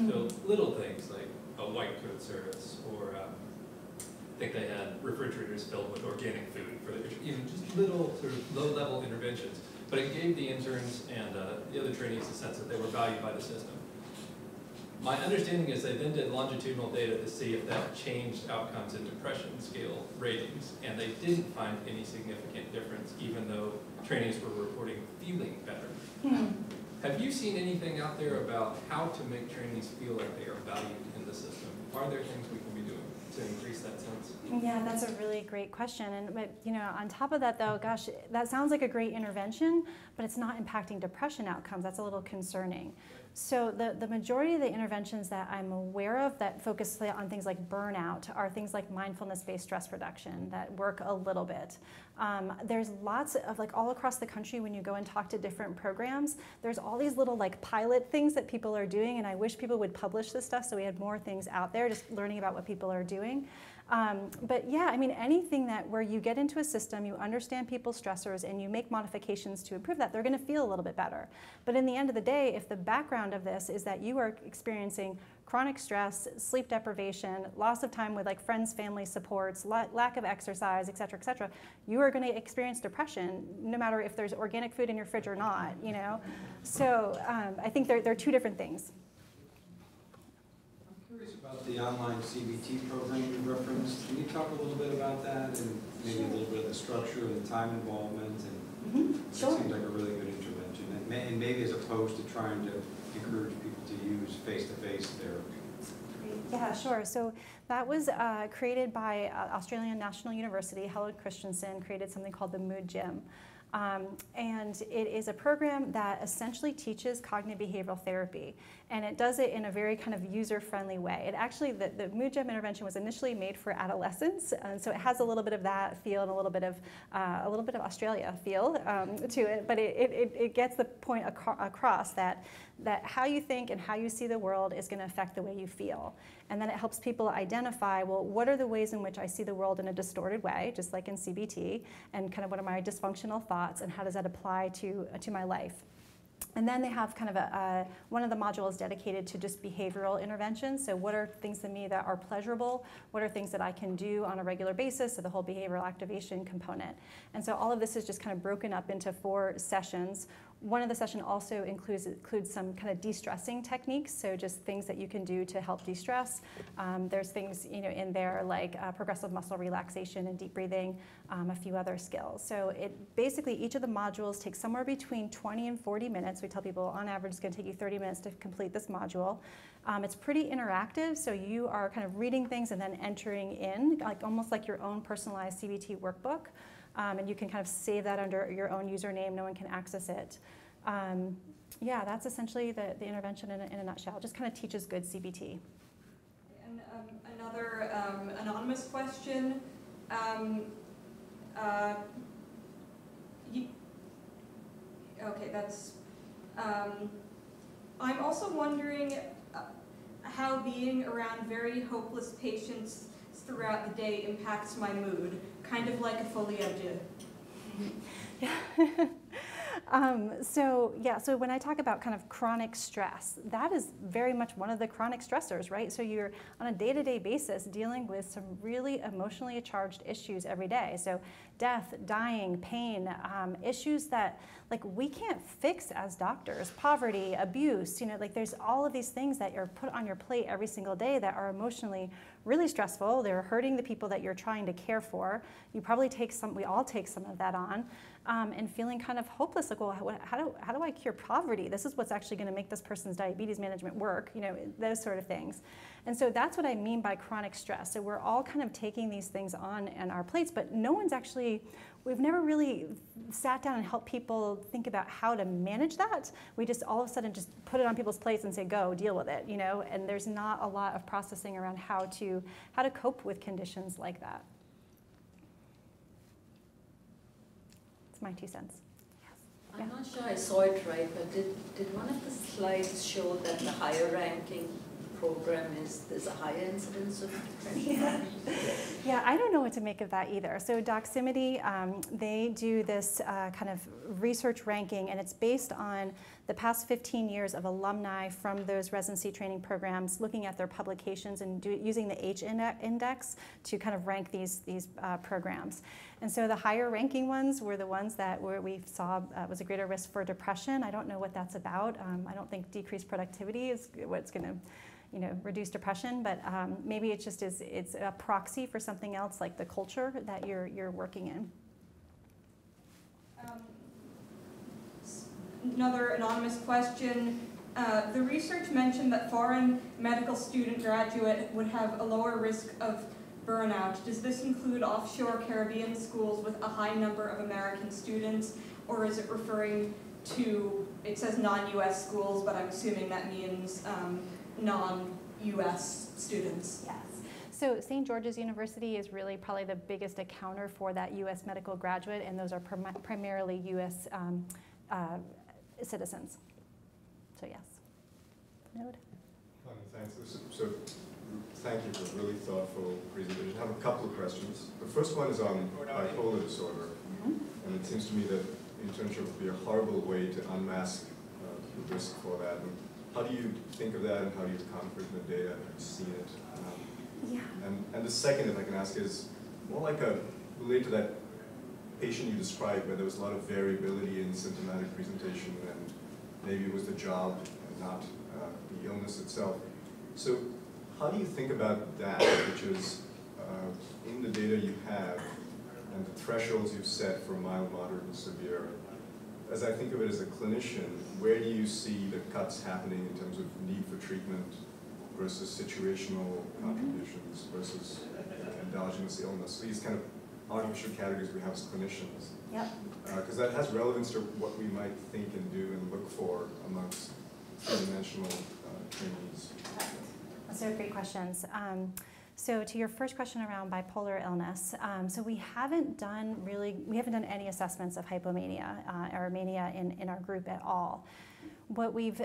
so little things like a white coat service, or I think they had refrigerators filled with organic food for just little sort of low-level interventions. But it gave the interns and the other trainees a sense that they were valued by the system. My understanding is they then did longitudinal data to see if that changed outcomes in depression scale ratings, and they didn't find any significant difference, even though trainees were reporting feeling better. Have you seen anything out there about how to make trainees feel like they are valued in the system? Are there things we can be doing to increase that sense? Yeah, that's a really great question. And on top of that, though, gosh, that sounds like a great intervention, but it's not impacting depression outcomes. That's a little concerning. So the majority of the interventions that I'm aware of that focus on things like burnout are things like mindfulness-based stress reduction that work a little bit. There's lots of, all across the country, when you go and talk to different programs, there's all these little pilot things that people are doing, and I wish people would publish this stuff so we had more things out there just learning about what people are doing. But yeah, anything where you get into a system, you understand people's stressors, and you make modifications to improve that, they're going to feel a little bit better. But in the end of the day, if the background of this is that you are experiencing chronic stress, sleep deprivation, loss of time with friends, family supports, lack of exercise, et cetera, you are going to experience depression no matter if there's organic food in your fridge or not, So I think they're two different things. About the online CBT program you referenced, can you talk a little bit about that and maybe a little bit of the structure and the time involvement? And Sure. It seems like a really good intervention, and maybe as opposed to trying to encourage people to use face-to-face therapy. Yeah, sure. So that was created by Australian National University. Helen Christensen created something called the Mood Gym. And it is a program that essentially teaches cognitive behavioral therapy. And it does it in a very kind of user-friendly way. It actually, the mood gem intervention was initially made for adolescents, and so it has a little bit of that feel and a little bit of Australia feel to it. But it gets the point across that how you think and how you see the world is going to affect the way you feel. And then it helps people identify, well, what are the ways in which I see the world in a distorted way, just like in CBT, and kind of what are my dysfunctional thoughts, and how does that apply to my life. And then they have kind of one of the modules dedicated to just behavioral interventions. So what are things to me that are pleasurable? What are things that I can do on a regular basis? So the whole behavioral activation component. And so all of this is just kind of broken up into 4 sessions. One of the sessions also includes some kind of de-stressing techniques, so just things that you can do to help de-stress. There's things in there like progressive muscle relaxation and deep breathing, a few other skills. So basically each of the modules takes somewhere between 20 and 40 minutes. We tell people on average it's going to take you 30 minutes to complete this module. It's pretty interactive, so you are kind of reading things and then entering in, almost like your own personalized CBT workbook. And you can kind of save that under your own username. No one can access it. Yeah, that's essentially the intervention in a nutshell. Just kind of teaches good CBT. And another anonymous question. Okay, that's. I'm also wondering how being around very hopeless patients throughout the day impacts my mood, kind of like a folie à deux. Yeah. So when I talk about kind of chronic stress, that is very much one of the chronic stressors, right? So you're on a day-to-day basis dealing with some really emotionally charged issues every day. So death, dying, pain, issues that we can't fix as doctors, poverty, abuse, there's all of these things that are put on your plate every single day that are emotionally really stressful. They're hurting the people that you're trying to care for. You probably we all take some of that on, and feeling kind of hopeless, like, well, how do I cure poverty? This is what's actually going to make this person's diabetes management work, those sort of things. And so that's what I mean by chronic stress. So we're all kind of taking these things on our plates, but no one's actually, we've never really sat down and helped people think about how to manage that. We just all of a sudden just put it on people's plates and say, go, deal with it, and there's not a lot of processing around how to cope with conditions like that. It's my 2 cents. Yes. I'm not sure I saw it right, but did one of the slides show that the higher ranking program there's a higher incidence of depression? Yeah, I don't know what to make of that either. So Doximity, they do this kind of research ranking, and it's based on the past 15 years of alumni from those residency training programs, looking at their publications and using the H index to kind of rank these programs. And so the higher ranking ones were the ones where we saw was a greater risk for depression. I don't know what that's about. I don't think decreased productivity is what's going to reduce depression, but maybe it's a proxy for something else like the culture that you're working in. Another anonymous question. The research mentioned that foreign medical student graduate would have a lower risk of burnout. Does this include offshore Caribbean schools with a high number of American students, or is it referring to, it says non-US schools, but I'm assuming that means non-US students? Yes. So St. George's University is really probably the biggest accounter for that US medical graduate, and those are primarily US citizens. So yes. Node? Thanks. So thank you for a really thoughtful presentation. I have a couple of questions. The first one is on bipolar disorder. And it seems to me that internship would be a horrible way to unmask the risk for that. And how do you think of that, and how do you comfort the data? Have you seen it? Yeah. And the second, if I can ask, is more like related to that patient you described, where there was a lot of variability in symptomatic presentation, and maybe it was the job and not the illness itself. So how do you think about that, which is in the data you have and the thresholds you've set for mild, moderate, and severe? As I think of it as a clinician, where do you see the cuts happening in terms of need for treatment versus situational contributions versus endogenous illness? These kind of occupational categories we have as clinicians. Yep. Because that has relevance to what we might think and do and look for amongst three-dimensional trainees. Those are great questions. So to your first question around bipolar illness, so we haven't done any assessments of hypomania or mania in our group at all. What we've,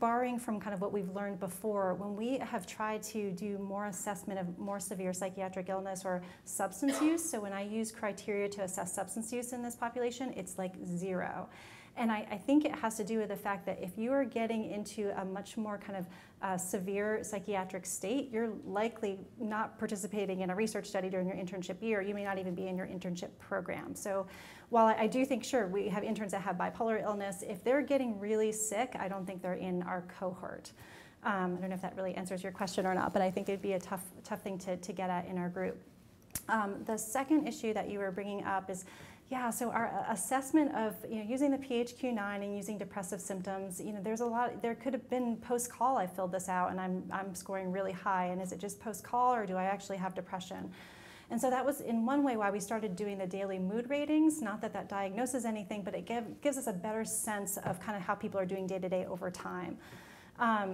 borrowing from kind of what we've learned before, when we have tried to do more assessment of more severe psychiatric illness or substance use, so when I use criteria to assess substance use in this population, it's like 0. And I think it has to do with the fact that if you are getting into a much more kind of severe psychiatric state, you're likely not participating in a research study during your internship year. You may not even be in your internship program. So while I do think, sure, we have interns that have bipolar illness, if they're getting really sick, I don't think they're in our cohort. I don't know if that really answers your question or not, but I think it'd be a tough thing to get at in our group. The second issue that you were bringing up is, yeah, so our assessment of using the PHQ-9 and using depressive symptoms, there's a lot. There could have been post-call I filled this out and I'm scoring really high, and is it just post-call or do I actually have depression? And so that was in one way why we started doing the daily mood ratings. Not that that diagnoses anything, but it gives us a better sense of kind of how people are doing day to day over time.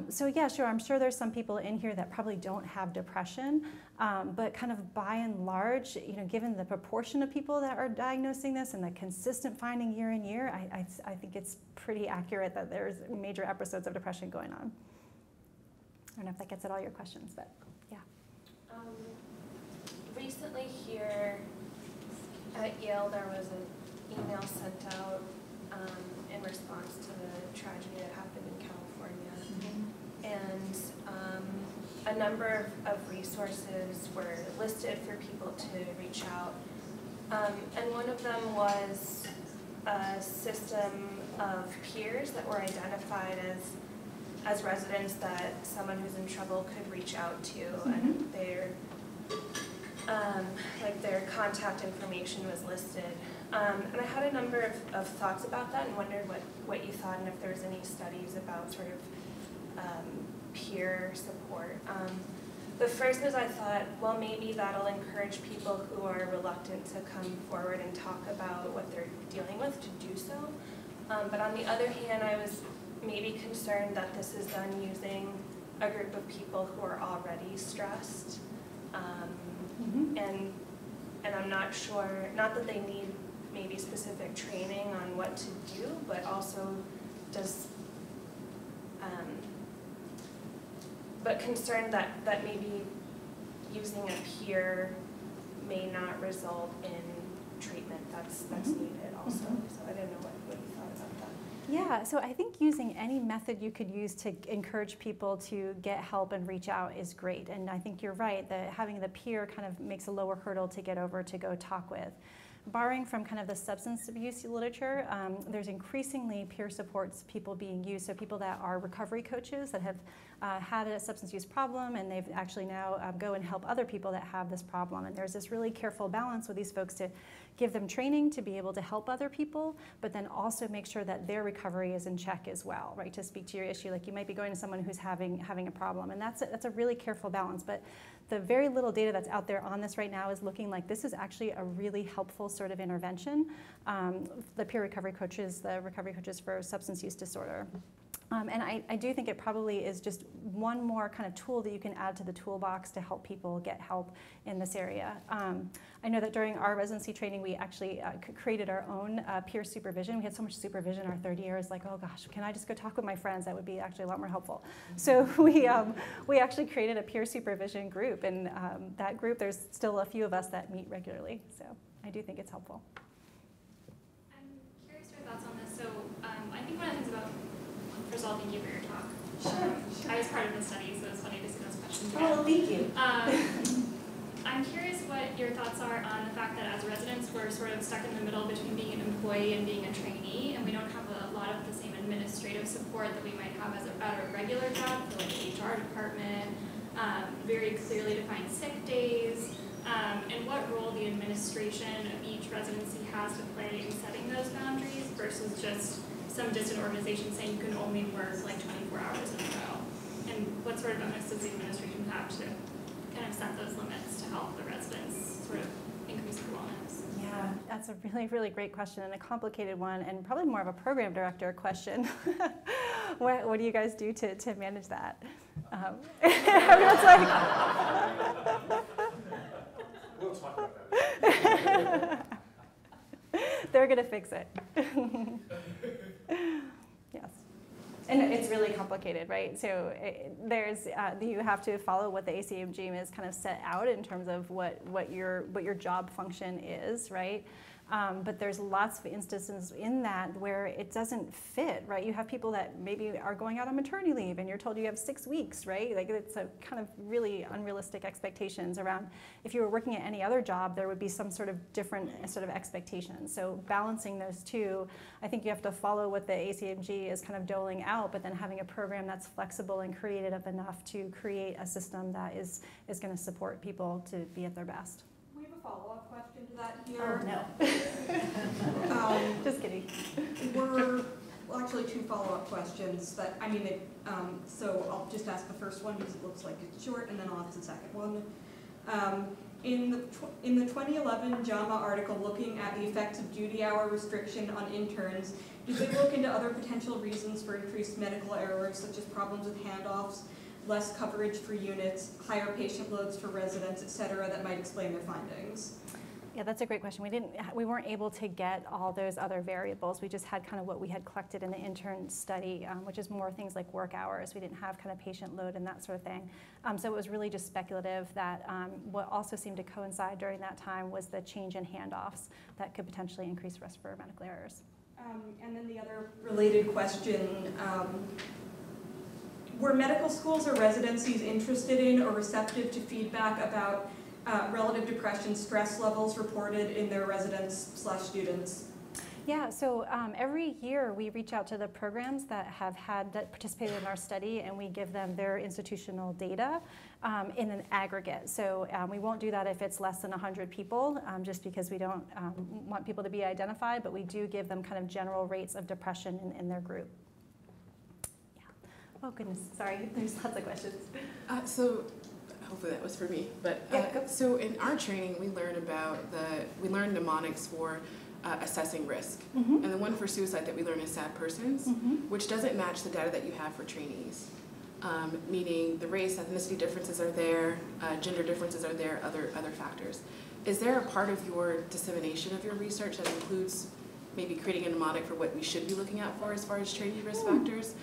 So yeah, sure, I'm sure there's some people in here that probably don't have depression, but kind of by and large, given the proportion of people that are diagnosing this and the consistent finding year in year, I think it's pretty accurate that there's major episodes of depression going on. I don't know if that gets at all your questions, but yeah. Recently here at Yale, there was an email sent out in response to the tragedy that happened in California. And a number of resources were listed for people to reach out. And one of them was a system of peers that were identified as residents that someone who's in trouble could reach out to, and their contact information was listed. And I had a number of thoughts about that and wondered what you thought and if there was any studies about sort of peer support. The first was I thought, well, maybe that'll encourage people who are reluctant to come forward and talk about what they're dealing with to do so. But on the other hand, I was maybe concerned that this is done using a group of people who are already stressed. And I'm not sure, not that they need maybe specific training on what to do, but also but concerned that maybe using a peer may not result in treatment that's needed also. So I didn't know what you thought about that. Yeah, so I think using any method you could use to encourage people to get help and reach out is great. And I think you're right that having the peer kind of makes a lower hurdle to get over to go talk with. Borrowing from kind of the substance abuse literature, there's increasingly peer supports people being used. So people that are recovery coaches that have had a substance use problem and they've actually now go and help other people that have this problem. And there's this really careful balance with these folks to give them training to be able to help other people, but then also make sure that their recovery is in check as well, right? To speak to your issue, like you might be going to someone who's having a problem, and that's a really careful balance. But the very little data that's out there on this right now is looking like this is actually a really helpful sort of intervention. The peer recovery coaches, the recovery coaches for substance use disorder. And I do think it probably is just one more kind of tool that you can add to the toolbox to help people get help in this area. I know that during our residency training, we actually created our own peer supervision. We had so much supervision our third year. It's like, oh gosh, can I just go talk with my friends? That would be actually a lot more helpful. So we actually created a peer supervision group, and that group, there's still a few of us that meet regularly. So I do think it's helpful. I'm curious your thoughts on this. So I think one of the things about, first of all, thank you for your talk. Sure. I was part of the study, so it's funny to see those questions again. Oh, thank you. I'm curious what your thoughts are on the fact that as residents, we're sort of stuck in the middle between being an employee and being a trainee, and we don't have a lot of the same administrative support that we might have at a regular job, for like the HR department, very clearly defined sick days, and what role the administration of each residency has to play in setting those boundaries versus just some distant organization saying you can only work like 24 hours in a row. And what sort of bonus does the administration have to kind of set those limits to help the residents sort of increase their wellness? Yeah, that's a really, really great question and a complicated one, and probably more of a program director question. What do you guys do to manage that? Everyone's like, We'll talk about that. they're going to fix it. Yes. And it's really complicated, right? So you have to follow what the ACMG is kind of set out in terms of what your job function is, right? But there's lots of instances in that where it doesn't fit, right? You have people that maybe are going out on maternity leave and you're told you have 6 weeks, right? Like it's a kind of really unrealistic expectations around if you were working at any other job, there would be some sort of different sort of expectations. So balancing those two, I think you have to follow what the ACMG is kind of doling out, but then having a program that's flexible and creative enough to create a system that is going to support people to be at their best. We have a follow-up question to that here. Oh, no. Just kidding. Well, actually, 2 follow-up questions. So I'll just ask the first one because it looks like it's short, and then I'll ask the second one. In the 2011 JAMA article looking at the effects of duty hour restriction on interns, did they look into other potential reasons for increased medical errors, such as problems with handoffs, less coverage for units, higher patient loads for residents, et cetera, that might explain their findings? Yeah, that's a great question. We weren't able to get all those other variables. We just had kind of what we had collected in the intern study, which is more things like work hours. We didn't have kind of patient load and that sort of thing. So it was really just speculative that what also seemed to coincide during that time was the change in handoffs that could potentially increase risk for medical errors. And then the other related question, were medical schools or residencies interested in or receptive to feedback about relative depression stress levels reported in their residents/students? Yeah, so every year we reach out to the programs that participated in our study, and we give them their institutional data in an aggregate. So we won't do that if it's less than 100 people, just because we don't want people to be identified, but we do give them kind of general rates of depression in their group. Oh goodness, sorry, there's lots of questions. So hopefully that was for me, but so in our training we learn mnemonics for assessing risk. Mm-hmm. And the one for suicide that we learn is sad persons, Mm-hmm. which doesn't match the data that you have for trainees. Meaning the race, ethnicity differences are there, gender differences are there, other factors. Is there a part of your dissemination of your research that includes maybe creating a mnemonic for what we should be looking out for as far as trainee risk factors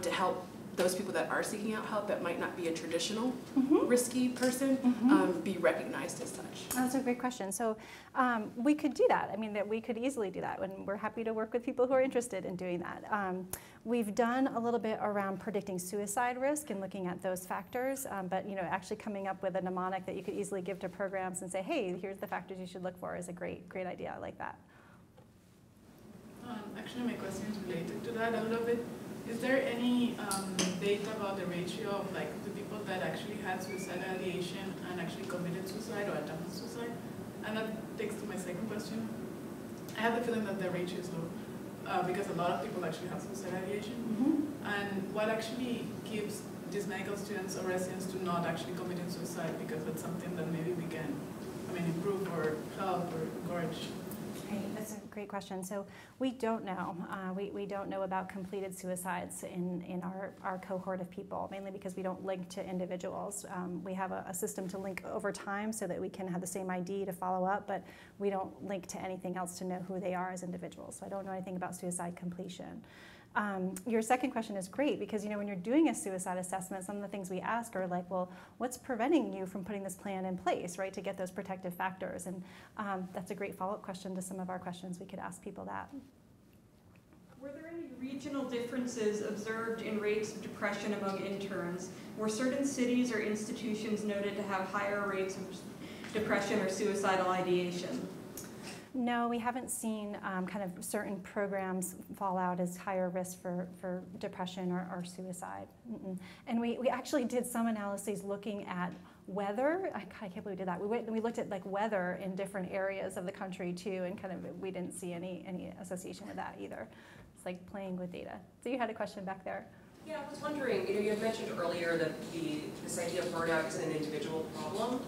to help those people that are seeking out help that might not be a traditional risky person be recognized as such? That's a great question. So we could do that. I mean, that we could easily do that, and we're happy to work with people who are interested in doing that. We've done a little bit around predicting suicide risk and looking at those factors, but actually coming up with a mnemonic that you could easily give to programs and say, hey, here's the factors you should look for is a great idea. I like that. Actually, my question is related to that a little bit. Is there any data about the ratio of like the people that actually had suicidal ideation and actually committed suicide or attempted suicide? And that takes to my second question. I have the feeling that the ratio is low because a lot of people actually have suicidal ideation. And what actually keeps these medical students or residents to not actually committing suicide, because that's something that maybe we can, improve or help or encourage. That's a great question. So we don't know. We don't know about completed suicides in our cohort of people, mainly because we don't link to individuals. We have a system to link over time so that we can have the same ID to follow up, but we don't link to anything else to know who they are as individuals. So I don't know anything about suicide completion. Your second question is great because when you're doing a suicide assessment, some of the things we ask are like, well, what's preventing you from putting this plan in place, right, to get those protective factors? And that's a great follow-up question to some of our questions. We could ask people that. Were there any regional differences observed in rates of depression among interns? Were certain cities or institutions noted to have higher rates of depression or suicidal ideation? No, we haven't seen kind of certain programs fall out as higher risk for depression or suicide. And we actually did some analyses looking at weather. I can't believe we did that. We looked at like weather in different areas of the country too, and kind of we didn't see any association with that either. It's like playing with data. So you had a question back there. Yeah, I was wondering, you had mentioned earlier that this idea of burnout is an individual problem,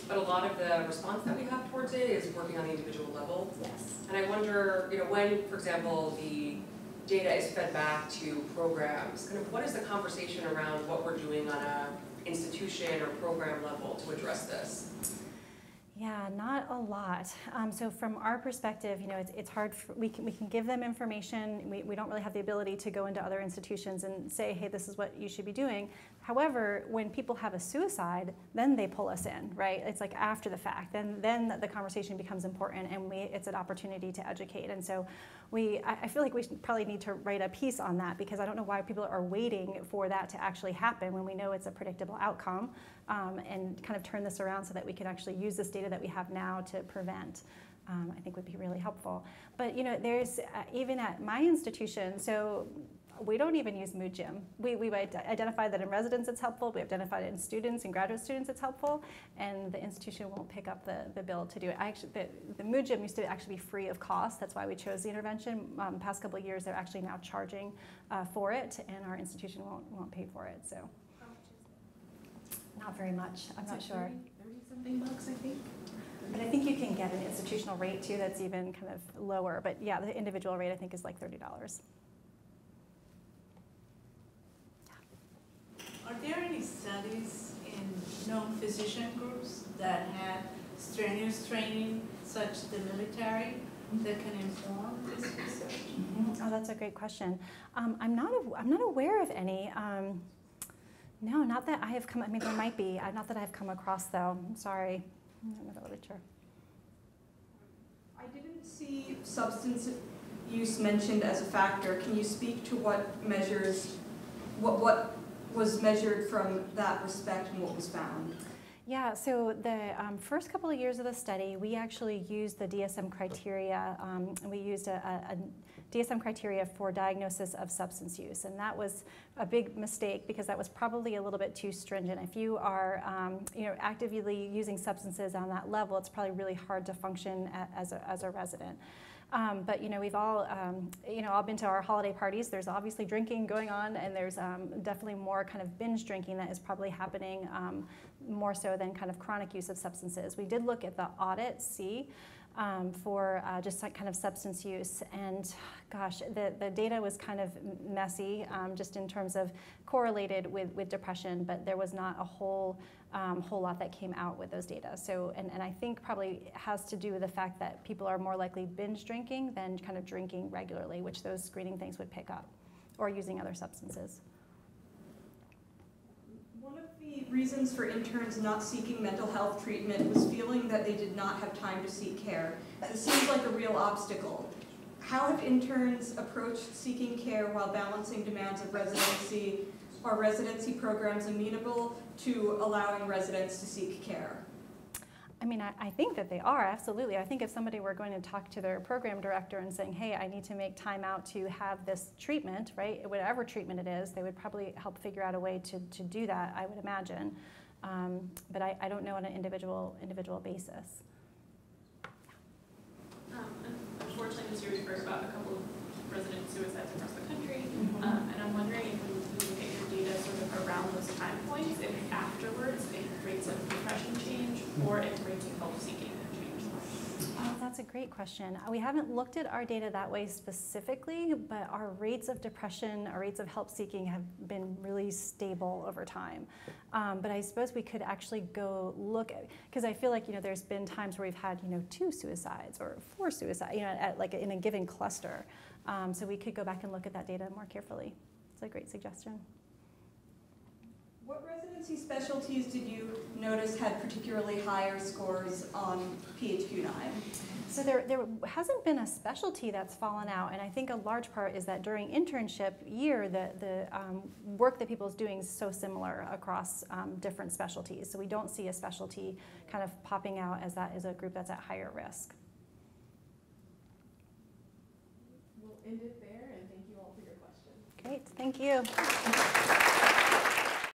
but a lot of the response that we have towards it is working on the individual level. Yes. And I wonder, when, for example, the data is fed back to programs, kind of what is the conversation around what we're doing on a institution or program level to address this? Yeah, not a lot. So from our perspective, it's hard. We can give them information. We don't really have the ability to go into other institutions and say, hey, this is what you should be doing. However, when people have a suicide, then they pull us in, right? It's like after the fact. Then the conversation becomes important, and it's an opportunity to educate. And so I feel like we should probably need to write a piece on that, because I don't know why people are waiting for that to actually happen when we know it's a predictable outcome, and kind of turn this around so that we can actually use this data that we have now to prevent. I think would be really helpful. But there's even at my institution, so we don't even use Mood Gym. We've identified that in residents it's helpful. We identified it in students and graduate students it's helpful, and the institution won't pick up the bill to do it. The Mood Gym used to actually be free of cost. That's why we chose the intervention. Past couple of years, they're actually now charging for it, and our institution won't pay for it. So, How much is it? not very much. I'm not sure. 30-something bucks, I think. But I think you can get an institutional rate too that's even kind of lower. But yeah, the individual rate I think is like $30. Are there any studies in known physician groups that have strenuous training, such as the military, that can inform this research? Oh, that's a great question. I'm not aware of any. No, not that I have come. I mean, there might be. Not that I've come across, though. I'm sorry. I'm not in the literature. I didn't see substance use mentioned as a factor. Can you speak to what measures, what was measured from that respect and what was found? Yeah, so the first couple of years of the study, we actually used the DSM criteria. We used a DSM criteria for diagnosis of substance use, and that was a big mistake because that was probably a little bit too stringent. If you are actively using substances on that level, it's probably really hard to function as a resident. But we've all all been to our holiday parties. There's obviously drinking going on, and there's definitely more kind of binge drinking that is probably happening more so than kind of chronic use of substances. We did look at the audit C for just like kind of substance use, and gosh, the data was kind of messy, just in terms of correlated with depression, but there was not a whole lot that came out with those data. So, and I think probably has to do with the fact that people are more likely binge drinking than kind of drinking regularly, which those screening things would pick up, or using other substances. One of the reasons for interns not seeking mental health treatment was feeling that they did not have time to seek care. This seems like a real obstacle. How have interns approached seeking care while balancing demands of residency? Are residency programs amenable to allowing residents to seek care? I mean, I think that they are, absolutely. I think if somebody were going to talk to their program director and saying, hey, I need to make time out to have this treatment, right, whatever treatment it is, they would probably help figure out a way to do that, I would imagine. But I don't know on an individual basis. Unfortunately, this year we've heard about a couple of resident suicides across the country, and I'm wondering if you look at your data sort of around those time points, if afterwards, if rates of depression change, or if rates of help seeking have changed. Oh, that's a great question. We haven't looked at our data that way specifically, but our rates of depression, our rates of help seeking have been really stable over time. But I suppose we could actually go look at, because I feel like there's been times where we've had 2 suicides or 4 suicides, at like in a given cluster. So we could go back and look at that data more carefully. It's a great suggestion. What residency specialties did you notice had particularly higher scores on PHQ-9? So there hasn't been a specialty that's fallen out, and I think a large part is that during internship year, the work that people is doing is so similar across different specialties. So we don't see a specialty kind of popping out as that is a group that's at higher risk. We'll end it there, and thank you all for your questions. Great, thank you.